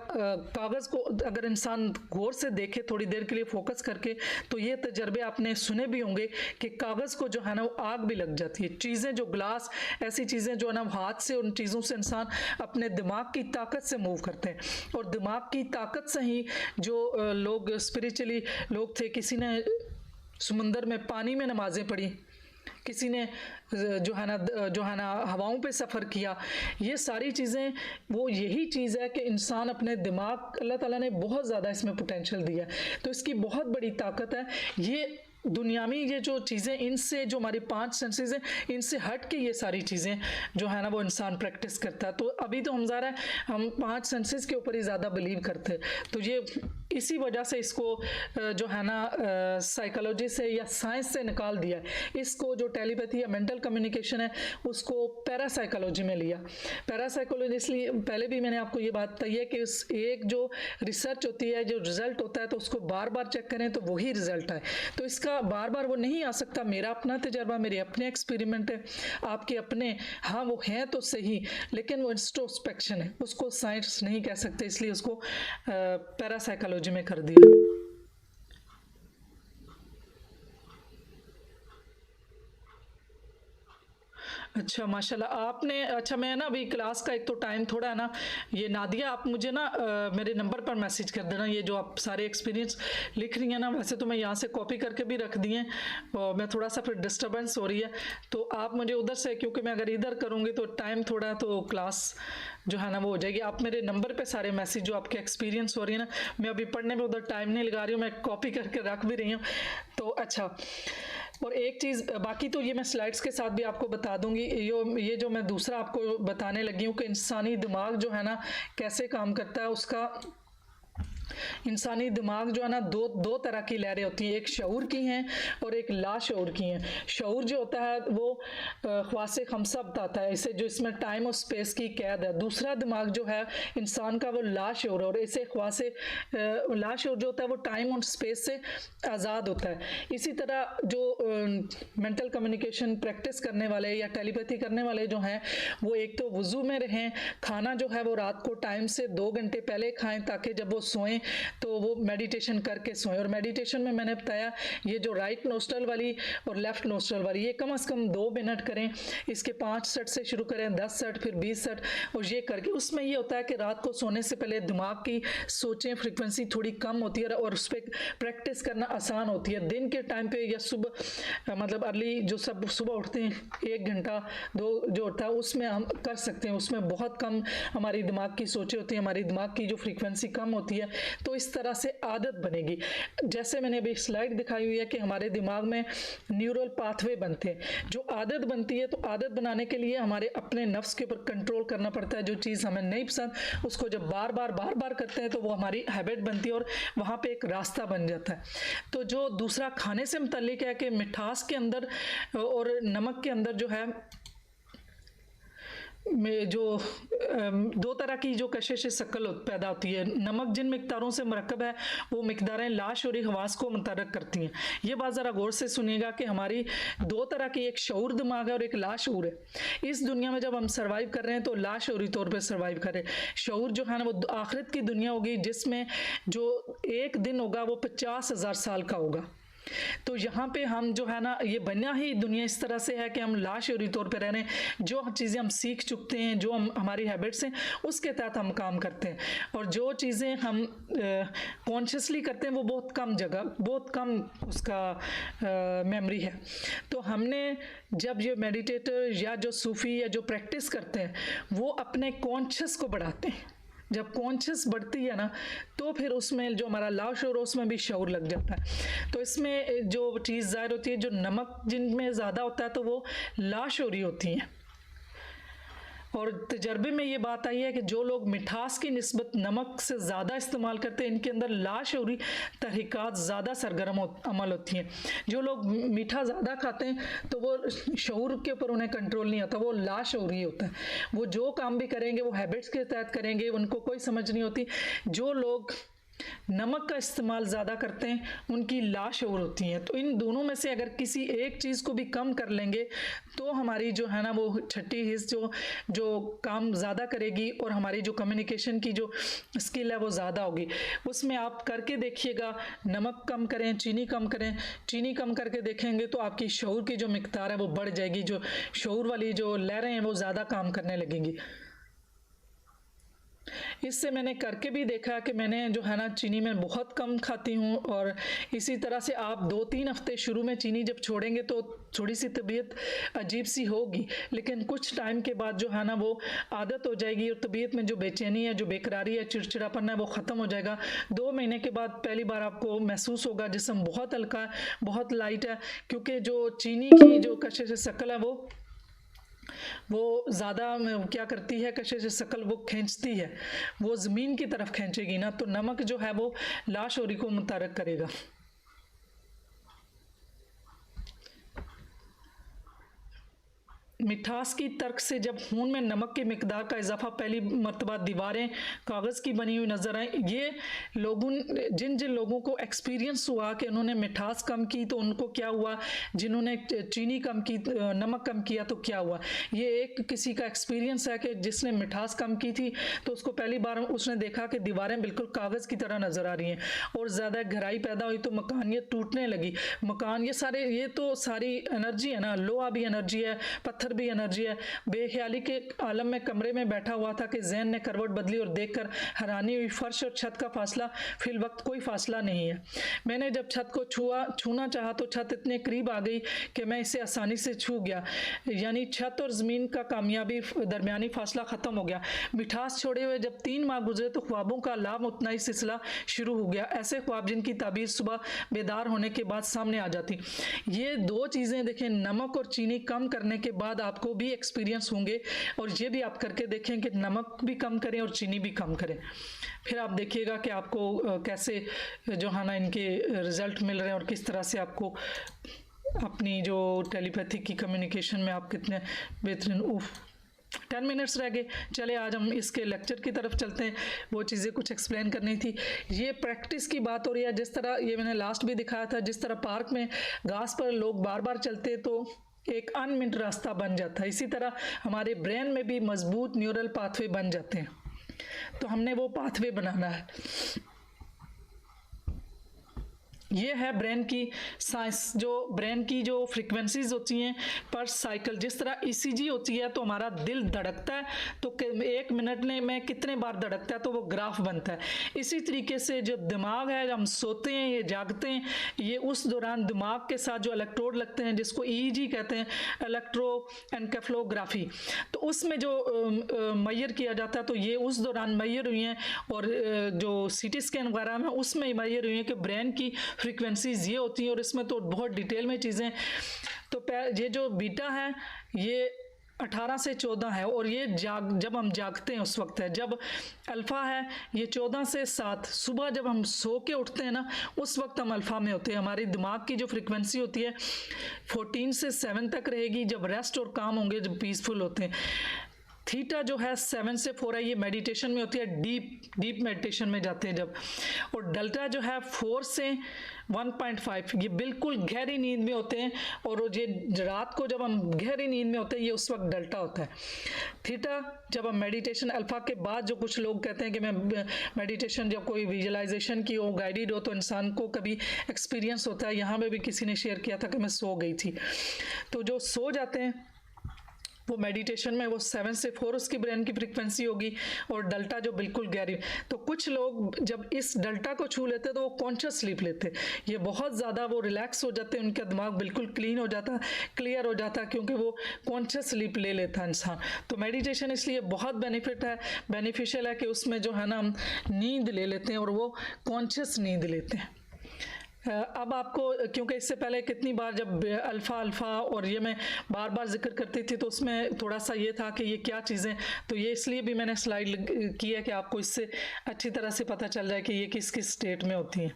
कागज़ को अगर इंसान गौर से देखे थोड़ी देर के लिए फोकस करके, तो ये तजर्बे आपने सुने भी होंगे कि कागज़ को जो है ना वो आग भी लग जाती है। चीज़ें जो ग्लास, ऐसी चीज़ें जो है ना हाथ से, उन चीज़ों से इंसान अपने दिमाग की ताकत से मूव करते हैं, और दिमाग की ताकत से ही जो लोग स्पिरिचुअली लोग थे, किसी ने समुंदर में पानी में नमाज़ें पढ़ी, किसी ने जो है ना हवाओं पे सफ़र किया। ये सारी चीज़ें, वो यही चीज़ है कि इंसान अपने दिमाग, अल्लाह ताला ने बहुत ज़्यादा इसमें पोटेंशियल दिया है, तो इसकी बहुत बड़ी ताकत है। ये दुनियावी ये जो चीज़ें, इनसे जो हमारी 5 सेंसेस हैं, इनसे हट के ये सारी चीज़ें जो है ना वो इंसान प्रैक्टिस करता है। तो अभी तो हम ज़रा हम 5 सेंसेस के ऊपर ही ज़्यादा बिलीव करते हैं, तो ये इसी वजह से इसको जो है ना साइकोलॉजी से या साइंस से निकाल दिया है। इसको जो टेलीपैथी या मेंटल कम्युनिकेशन है उसको पैरासाइकोलॉजी में लिया। पैरासाइकोलॉजी इसलिए, पहले भी मैंने आपको ये बात बताई है कि उस एक जो रिसर्च होती है, जो रिजल्ट होता है, तो उसको बार बार चेक करें तो वही रिजल्ट आए, तो इसका बार बार वो नहीं आ सकता। मेरा अपना तजर्बा, मेरे अपने एक्सपेरिमेंट है, आपके अपने, हाँ वो हैं तो सही, लेकिन वो इंट्रोस्पेक्शन है, उसको साइंस नहीं कह सकते, इसलिए उसको पैरासाइकोलॉजी में कर दिया। अच्छा माशाल्लाह आपने, अच्छा मैं ना अभी क्लास का एक तो टाइम थोड़ा है ना, ये नादिया आप मुझे ना मेरे नंबर पर मैसेज कर देना, ये जो आप सारे एक्सपीरियंस लिख रही हैं ना, वैसे तो मैं यहाँ से कॉपी करके भी रख दी हैं, और मैं थोड़ा सा फिर डिस्टर्बेंस हो रही है, तो आप मुझे उधर से, क्योंकि मैं अगर इधर करूँगी तो टाइम थोड़ा, तो क्लास जो है ना वो हो जाएगी। आप मेरे नंबर पे सारे मैसेज जो आपके एक्सपीरियंस हो रही है ना, मैं अभी पढ़ने में उधर टाइम नहीं लगा रही हूँ, मैं कॉपी करके रख भी रही हूँ। तो अच्छा, और एक चीज़ बाकी तो ये मैं स्लाइड्स के साथ भी आपको बता दूंगी। ये जो मैं दूसरा आपको बताने लगी हूँ कि इंसानी दिमाग जो है ना कैसे काम करता है, उसका इंसानी दिमाग जो है ना दो तरह की लहरें होती हैं, एक शऊर की हैं और एक लाशऊर की हैं। शऊर जो होता है वो ख्वासे खमसा बताता है इसे, जो इसमें टाइम और स्पेस की कैद है। दूसरा दिमाग जो है इंसान का वो लाशऊर, और इसे ख्वासे लाशऊर जो होता है वो टाइम और स्पेस से आज़ाद होता है। इसी तरह जो मेंटल कम्युनिकेशन प्रैक्टिस करने वाले या टेलीपैथी करने वाले जो हैं, वो एक तो वुज़ू में रहें, खाना जो है वो रात को टाइम से 2 घंटे पहले खाएं, ताकि जब वो सोएं तो वो मेडिटेशन करके सोएं। और मेडिटेशन में मैंने बताया ये जो राइट नोस्ट्रल वाली और लेफ्ट नोस्ट्रल वाली, ये कम से कम 2 मिनट करें। इसके 5 सेट से शुरू करें, 10 सेट, फिर 20 सेट, और ये करके उसमें ये होता है कि रात को सोने से पहले दिमाग की सोचें फ्रीक्वेंसी थोड़ी कम होती है और उस पर प्रैक्टिस करना आसान होती है। दिन के टाइम पे या सुबह मतलब अर्ली जो सब सुबह उठते हैं 1 घंटा 2 जो होता है उसमें हम कर सकते हैं, उसमें बहुत कम हमारी दिमाग की सोचें होती हैं, हमारी दिमाग की जो फ्रीक्वेंसी कम होती है, तो इस तरह से आदत बनेगी। जैसे मैंने अभी स्लाइड दिखाई हुई है कि हमारे दिमाग में न्यूरल पाथवे बनते हैं, जो आदत बनती है, तो आदत बनाने के लिए हमारे अपने नफ्स के ऊपर कंट्रोल करना पड़ता है। जो चीज़ हमें नहीं पसंद उसको जब बार बार करते हैं तो वो हमारी हैबिट बनती है और वहाँ पे एक रास्ता बन जाता है। तो जो दूसरा खाने से मुतल्लिक है कि मिठास के अंदर और नमक के अंदर जो है में जो 2 तरह की जो कशिश शक्ल पैदा होती है। नमक जिन मिकदारों से मरकब है वो मिकदारें लाशऊरी हवास को मुतहर्रिक करती हैं। ये बात ज़रा गौर से सुनिएगा कि हमारी 2 तरह की, एक शऊर दिमाग है और एक लाशऊर है। इस दुनिया में जब हम सर्वाइव कर रहे हैं तो लाशऊरी तौर पे सर्वाइव कर रहे हैं। शऊर जो है ना वो आखिरत की दुनिया होगी, जिसमें जो एक दिन होगा वो 50,000 साल का होगा। तो यहाँ पे हम जो है ना, ये बना ही दुनिया इस तरह से है कि हम लाशऊरी तौर पे रह रहे हैं। जो चीज़ें हम सीख चुकते हैं, जो हम हमारी हैबिट्स हैं, उसके तहत हम काम करते हैं, और जो चीज़ें हम कॉन्शियसली करते हैं वो बहुत कम जगह, बहुत कम उसका मेमोरी है। तो हमने जब ये मेडिटेटर या जो सूफ़ी या जो प्रैक्टिस करते हैं वो अपने कॉन्शियस को बढ़ाते हैं। जब कॉन्शियस बढ़ती है ना तो फिर उसमें जो हमारा लाशऊर उसमें भी शऊर लग जाता है। तो इसमें जो चीज़ ज़ाहिर होती है, जो नमक जिनमें ज़्यादा होता है तो वो लाशऊरी होती हैं। और तजर्बे में ये बात आई है कि जो लोग मिठास की निस्बत नमक से ज़्यादा इस्तेमाल करते हैं, इनके अंदर लाशऊरी तहरीकात ज़्यादा सरगर्म अमल होती हैं। जो लोग मीठा ज़्यादा खाते हैं तो वो शऊर के ऊपर उन्हें कंट्रोल नहीं आता, वो लाशऊरी होता है। वो जो काम भी करेंगे वो हैबिट्स के तहत करेंगे, उनको कोई समझ नहीं होती। जो लोग नमक का इस्तेमाल ज़्यादा करते हैं उनकी लाशऊर होती हैं। तो इन दोनों में से अगर किसी एक चीज़ को भी कम कर लेंगे तो हमारी जो है ना वो छठी हिस्स जो काम ज़्यादा करेगी और हमारी जो कम्युनिकेशन की जो स्किल है वो ज़्यादा होगी। उसमें आप करके देखिएगा, नमक कम करें, चीनी कम करें। चीनी कम करके देखेंगे तो आपकी शऊर की जो मिकदार है वो बढ़ जाएगी, जो शऊर वाली जो लहरें हैं वो ज़्यादा काम करने लगेंगी। इससे मैंने करके भी देखा कि मैंने जो है ना चीनी में बहुत कम खाती हूँ। और इसी तरह से आप 2-3 हफ्ते शुरू में चीनी जब छोड़ेंगे तो थोड़ी सी तबीयत अजीब सी होगी, लेकिन कुछ टाइम के बाद जो है ना वो आदत हो जाएगी और तबीयत में जो बेचैनी है, जो बेकरारी है, चिड़चिड़ापन है वो ख़त्म हो जाएगा। 2 महीने के बाद पहली बार आपको महसूस होगा जिस्म बहुत हल्का है, बहुत लाइट है, क्योंकि जो चीनी की जो कशिश शक्ल है वो ज़्यादा क्या करती है, कशिश शक्ल वो खींचती है, वो ज़मीन की तरफ खींचेगी ना, तो नमक जो है वो लाशोरी को मुतारक करेगा। मिठास की तर्क से जब खून में नमक की मिकदार का इजाफा पहली मरतबा दीवारें कागज़ की बनी हुई नज़र आए। ये लोगों जिन लोगों को एक्सपीरियंस हुआ कि उन्होंने मिठास कम की तो उनको क्या हुआ, जिन्होंने चीनी कम की, नमक कम किया तो क्या हुआ। ये एक किसी का एक्सपीरियंस है कि जिसने मिठास कम की थी तो उसको पहली बार उसने देखा कि दीवारें बिल्कुल कागज़ की तरह नज़र आ रही हैं और ज़्यादा गहराई पैदा हुई तो मकान ये टूटने लगी। मकान ये तो सारी एनर्जी है ना, लोहा भी एनर्जी है, पत्थर भी एनर्जी है। बेख्याली के आलम में कमरे में बैठा हुआ था कि ज़हन ने करवट बदली और देखकर हैरानी हुई, फर्श और छत का फासला फिल वक्त कोई फासला नहीं है। मैंने जब छत को छूना चाहा तो छत इतने करीब आ गई कि मैं इसे आसानी से छू गया, यानी छत और ज़मीन का कामयाबी दरमियानी फासला ख़त्म हो गया। मिठास छोड़े हुए जब 3 माह गुजरे तो ख्वाबों का लाभ उतना ही सिलसिला शुरू हो गया। ऐसे ख्वाब जिनकी ताबीर सुबह बेदार होने के बाद सामने आ जाती। ये 2 चीज़ें देखें, नमक और चीनी कम करने के बाद आपको भी एक्सपीरियंस होंगे और ये भी आप करके देखें कि नमक भी कम करें और चीनी भी कम करें। फिर आप देखिएगा कि आपको कैसे जो है ना इनके रिज़ल्ट मिल रहे हैं और किस तरह से आपको अपनी जो टेलीपैथिक की कम्युनिकेशन में आप कितने बेहतरीन। 10 मिनट्स रह गए, चले आज हम इसके लेक्चर की तरफ चलते हैं। वो चीज़ें कुछ एक्सप्लेन करनी थी। ये प्रैक्टिस की बात हो रही है, जिस तरह ये मैंने लास्ट भी दिखाया था, जिस तरह पार्क में घास पर लोग बार बार चलते तो एक अनमिंट रास्ता बन जाता है, इसी तरह हमारे ब्रेन में भी मजबूत न्यूरल पाथवे बन जाते हैं। तो हमने वो पाथवे बनाना है। ये है ब्रेन की साइंस, जो ब्रेन की जो फ्रीक्वेंसीज होती हैं पर साइकिल। जिस तरह ईसीजी होती है तो हमारा दिल धड़कता है तो 1 मिनट में कितने बार धड़कता है तो वो ग्राफ बनता है। इसी तरीके से जो दिमाग है, जब हम सोते हैं या जागते हैं, ये उस दौरान दिमाग के साथ जो इलेक्ट्रोड लगते हैं जिसको ईईजी कहते हैं, इलेक्ट्रोएन्केफेलोग्राफी, तो उसमें जो मैयर किया जाता है तो ये उस दौरान मैयर हुई हैं। और जो सीटी स्कैन वगैरह में उसमें मैयर हुई हैं कि ब्रेन की फ्रीक्वेंसीज ये होती हैं। और इसमें तो बहुत डिटेल में चीज़ें, तो ये जो बीटा है ये 18 से 14 है और ये जब हम जागते हैं उस वक्त है। जब अल्फ़ा है ये 14 से 7, सुबह जब हम सो के उठते हैं ना उस वक्त हम अल्फ़ा में होते हैं। हमारी दिमाग की जो फ्रीक्वेंसी होती है 14 से 7 तक रहेगी जब रेस्ट और काम होंगे, जब पीसफुल होते हैं। थीटा जो है 7 से 4 है, ये मेडिटेशन में होती है, डीप मेडिटेशन में जाते हैं जब। और डेल्टा जो है 4 से 1.5, ये बिल्कुल गहरी नींद में होते हैं। और ये रात को जब हम गहरी नींद में होते हैं ये उस वक्त डेल्टा होता है। थीटा जब हम मेडिटेशन, अल्फ़ा के बाद जो कुछ लोग कहते हैं कि मैं मेडिटेशन जब कोई विजुअलाइजेशन की हो, गाइडेड हो, तो इंसान को कभी एक्सपीरियंस होता है। यहाँ में भी किसी ने शेयर किया था कि मैं सो गई थी। तो जो सो जाते हैं वो मेडिटेशन में वो 7 से 4 उसकी ब्रेन की फ्रीक्वेंसी होगी और डेल्टा जो बिल्कुल गहरी। तो कुछ लोग जब इस डेल्टा को छू लेते तो वो कॉन्शियस स्लीप लेते, ये बहुत ज़्यादा वो रिलैक्स हो जाते हैं, उनका दिमाग बिल्कुल क्लीन हो जाता, क्लियर हो जाता, क्योंकि वो कॉन्शियस स्लीप ले लेता है इंसान। तो मेडिटेशन इसलिए बहुत बेनिफिशियल है कि उसमें जो है ना हम नींद ले लेते हैं और वो कॉन्शियस नींद लेते हैं। अब आपको, क्योंकि इससे पहले कितनी बार जब अल्फ़ा और ये मैं बार बार जिक्र करती थी तो उसमें थोड़ा सा ये था कि ये क्या चीज़ें, तो ये इसलिए भी मैंने स्लाइड की है कि आपको इससे अच्छी तरह से पता चल जाए कि ये किस किस स्टेट में होती हैं।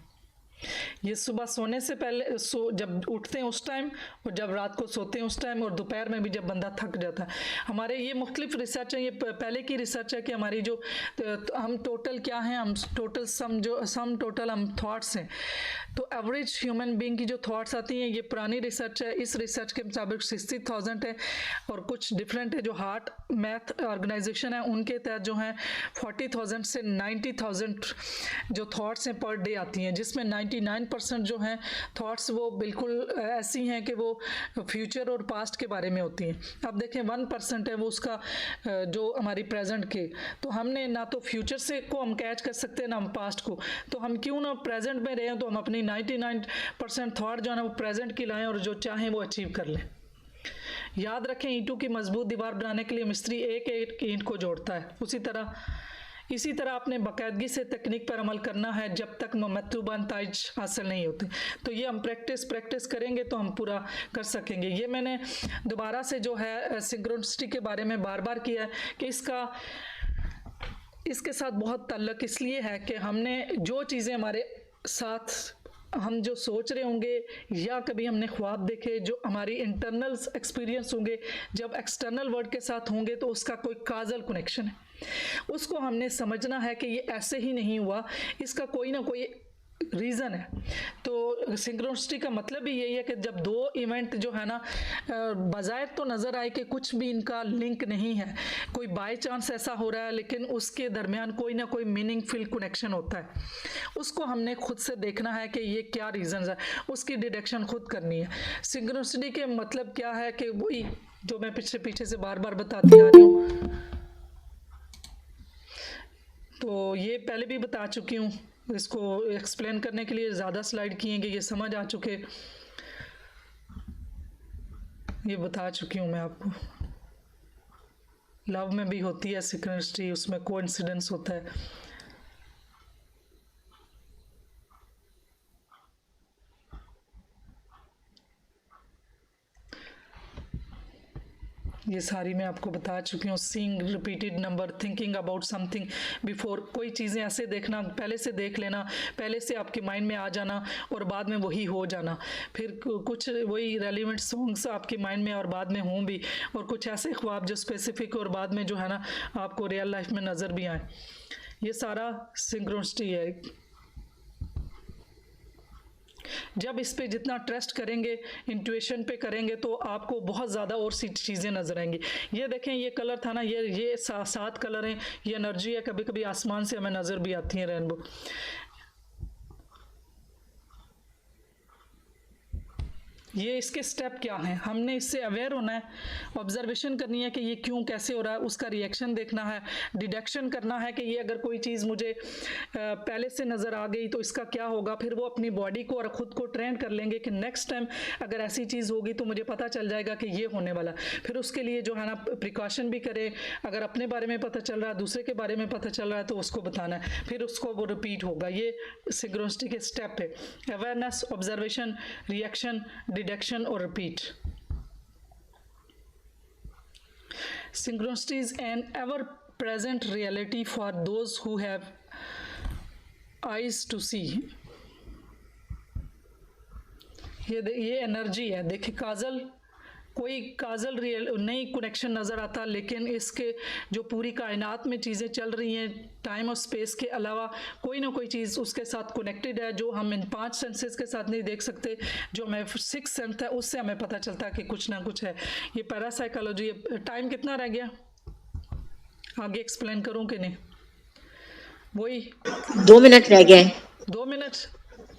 ये सुबह सोने से पहले जब उठते हैं उस टाइम, और जब रात को सोते हैं उस टाइम, और दोपहर में भी जब बंदा थक जाता है। हमारे ये मुख्तलिफ रिसर्च है, ये पहले की रिसर्च है कि हमारी जो हम टोटल क्या हैं, हम टोटल सम टोटल हम थॉट्स हैं। तो एवरेज ह्यूमन बीइंग की जो थॉट्स आती हैं, ये पुरानी रिसर्च है, इस रिसर्च के मुताबिक 60,000 है, और कुछ डिफरेंट है जो हार्ट मैथ ऑर्गेनाइजेशन है उनके तहत जो है 40,000 से 90,000 जो थॉट्स हैं पर डे आती हैं, जिसमें 99% जो हैं थॉट्स वो बिल्कुल ऐसी हैं कि वो फ्यूचर और पास्ट के बारे में होती हैं। अब देखें 1% है वो उसका जो हमारी प्रेजेंट के, तो हमने ना तो फ्यूचर से को हम कैच कर सकते हैं ना हम पास्ट को, तो हम क्यों ना प्रेजेंट में रहें, तो हम अपनी 99% थॉट जो है ना वो प्रेजेंट की लाएं और जो चाहें वो अचीव कर लें। याद रखें, ईंटों की मजबूत दीवार बनाने के लिए मिस्त्री एक एक ईंट को जोड़ता है, इसी तरह आपने बाकायदगी से तकनीक पर अमल करना है जब तक मतलूबा नताइज हासिल नहीं होते। तो ये हम प्रैक्टिस करेंगे तो हम पूरा कर सकेंगे। ये मैंने दोबारा से जो है सिंक्रोनिसिटी के बारे में बार बार किया है कि इसके साथ बहुत ताल्लुक इसलिए है कि हमने जो चीज़ें हमारे साथ हम जो सोच रहे होंगे या कभी हमने ख्वाब देखे, जो हमारी इंटरनल एक्सपीरियंस होंगे, जब एक्सटर्नल वर्ल्ड के साथ होंगे तो उसका कोई काजल कनेक्शन है, उसको हमने समझना है कि ये ऐसे ही नहीं हुआ, इसका कोई ना कोई रीज़न है। तो सिंक्रोनिसिटी का मतलब भी यही है कि जब दो इवेंट जो है ना बज़ाहिर तो नज़र आए कि कुछ भी इनका लिंक नहीं है, कोई बाय चांस ऐसा हो रहा है, लेकिन उसके दरमियान कोई ना कोई मीनिंगफुल कनेक्शन होता है, उसको हमने खुद से देखना है कि ये क्या रीज़न है, उसकी डिडक्शन खुद करनी है। सिंक्रोनिसिटी के मतलब क्या है कि वही जो मैं पीछे से बार बार बताती आ रही हूँ, तो ये पहले भी बता चुकी हूँ, इसको एक्सप्लेन करने के लिए ज़्यादा स्लाइड किए कि ये समझ आ चुके, ये बता चुकी हूँ मैं आपको। लव में भी होती है सिंक्रोनिसिटी, उसमें कोइंसिडेंस होता है। ये सारी मैं आपको बता चुकी हूँ। Seeing repeated number, thinking about something before, कोई चीज़ें ऐसे देखना, पहले से देख लेना, पहले से आपके माइंड में आ जाना और बाद में वही हो जाना। फिर कुछ वही रेलिवेंट सॉन्ग्स आपके माइंड में और बाद में हों भी, और कुछ ऐसे ख्वाब जो स्पेसिफिक और बाद में जो है ना आपको रियल लाइफ में नज़र भी आए। ये सारा सिंक्रोनिसिटी है। जब इस पे जितना ट्रस्ट करेंगे, इंट्यूशन पे करेंगे, तो आपको बहुत ज़्यादा और सी चीज़ें नजर आएंगी। ये देखें, ये कलर था ना, ये 7 कलर हैं, ये एनर्जी है, कभी कभी आसमान से हमें नज़र भी आती है रेनबो। ये इसके स्टेप क्या हैं, हमने इससे अवेयर होना है, ऑब्जर्वेशन करनी है कि ये क्यों कैसे हो रहा है, उसका रिएक्शन देखना है, डिडक्शन करना है कि ये अगर कोई चीज़ मुझे पहले से नज़र आ गई तो इसका क्या होगा। फिर वो अपनी बॉडी को और ख़ुद को ट्रेन कर लेंगे कि नेक्स्ट टाइम अगर ऐसी चीज़ होगी तो मुझे पता चल जाएगा कि ये होने वाला। फिर उसके लिए जो है ना प्रिकॉशन भी करें, अगर अपने बारे में पता चल रहा है, दूसरे के बारे में पता चल रहा है, तो उसको बताना है, फिर उसको वो रिपीट होगा। ये सिंक्रोनिसिटी के स्टेप है, अवेयरनेस, ऑब्जर्वेशन, रिएक्शन, डिडक्शन और repeat. Synchronicity is an ever-present reality for those who have eyes to see. ये एनर्जी है। देखिए, कोई काजल रियल नई कनेक्शन नज़र आता, लेकिन इसके जो पूरी कायनात में चीज़ें चल रही हैं, टाइम और स्पेस के अलावा कोई ना कोई चीज़ उसके साथ कनेक्टेड है, जो हम इन 5 सेंसेस के साथ नहीं देख सकते, जो हमें 6 सेंस है उससे हमें पता चलता है कि कुछ ना कुछ है। ये पैरासाइकोलॉजी। टाइम कितना रह गया, आगे एक्सप्लेन करूं कि नहीं? वही 2 मिनट रह गए। 2 मिनट,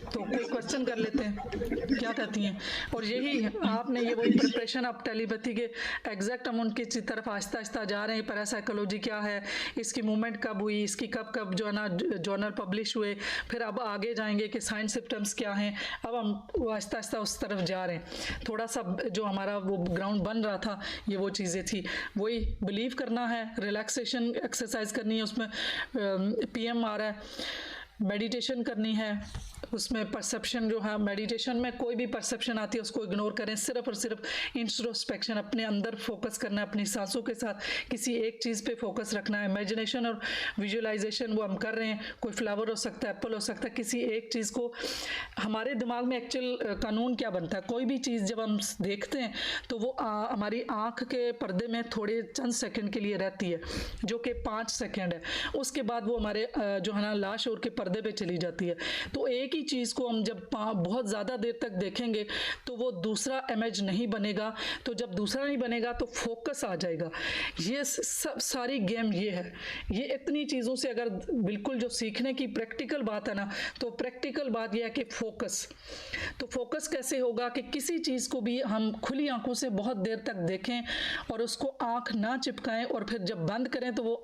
तो कोई क्वेश्चन कर लेते हैं, क्या कहती हैं? और यही आपने ये वही प्रिपरेशन आप टेलीपैथी के एग्जैक्ट हम उनकी तरफ आहिस्ता आहिस्ता जा रहे हैं। पैरासाइकोलॉजी क्या है, इसकी मूवमेंट कब हुई, इसकी कब जो है ना जर्नल पब्लिश हुए, फिर अब आगे जाएंगे कि साइंस सिम्टम्स क्या हैं। अब हम आहिस्ता आहिस्ता उस तरफ जा रहे हैं। थोड़ा सा जो हमारा वो ग्राउंड बन रहा था, ये वो चीज़ें थी। वही बिलीव करना है, रिलैक्सेशन एक्सरसाइज करनी है, उसमें PM आ रहा है। मेडिटेशन करनी है, उसमें परसेप्शन जो है, मेडिटेशन में कोई भी परसेप्शन आती है उसको इग्नोर करें, सिर्फ और सिर्फ इंट्रोस्पेक्शन, अपने अंदर फोकस करना है, अपनी सांसों के साथ किसी एक चीज़ पे फोकस रखना है। इमेजिनेशन और विजुअलाइजेशन वो हम कर रहे हैं, कोई फ्लावर हो सकता है, एप्पल हो सकता है, किसी एक चीज़ को, हमारे दिमाग में एक्चुअल कानून क्या बनता है, कोई भी चीज़ जब हम देखते हैं तो वो हमारी आँख के पर्दे में थोड़े चंद सेकंड के लिए रहती है, जो कि 5 सेकंड है, उसके बाद वो हमारे जो है ना लाशऊर के पर्दे पे चली जाती है। तो एक ही चीज़ को हम जब बहुत ज़्यादा देर तक देखेंगे तो वो दूसरा इमेज नहीं बनेगा, तो जब दूसरा नहीं बनेगा तो फोकस आ जाएगा। ये सब सारी गेम ये है, ये इतनी चीज़ों से अगर बिल्कुल जो सीखने की प्रैक्टिकल बात है ना, तो प्रैक्टिकल बात यह है कि फोकस, तो फोकस कैसे होगा कि किसी चीज़ को भी हम खुली आंखों से बहुत देर तक देखें और उसको आंख ना चिपकाएं, और फिर जब बंद करें तो वो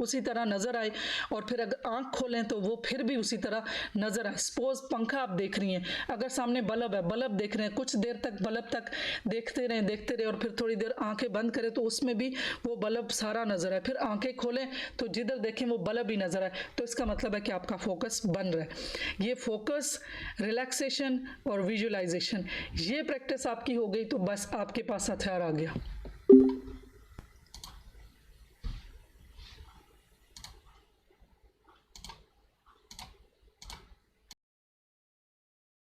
उसी तरह नज़र आए, और फिर अगर आंख खोलें तो वो फिर भी उसी तरह नज़र आए। सपोज पंखा आप देख रही हैं, अगर सामने बल्ब है, बल्ब देख रहे हैं, कुछ देर तक बल्ब तक देखते रहें और फिर थोड़ी देर आंखें बंद करें तो उसमें भी वो बल्ब सारा नज़र आए, फिर आंखें खोलें तो जिधर देखें वो बल्ब ही नज़र आए, तो इसका मतलब है कि आपका फोकस बन रहा है। ये फोकस, रिलैक्सेशन और विजुअलाइजेशन, ये प्रैक्टिस आपकी हो गई तो बस आपके पास हथियार आ गया।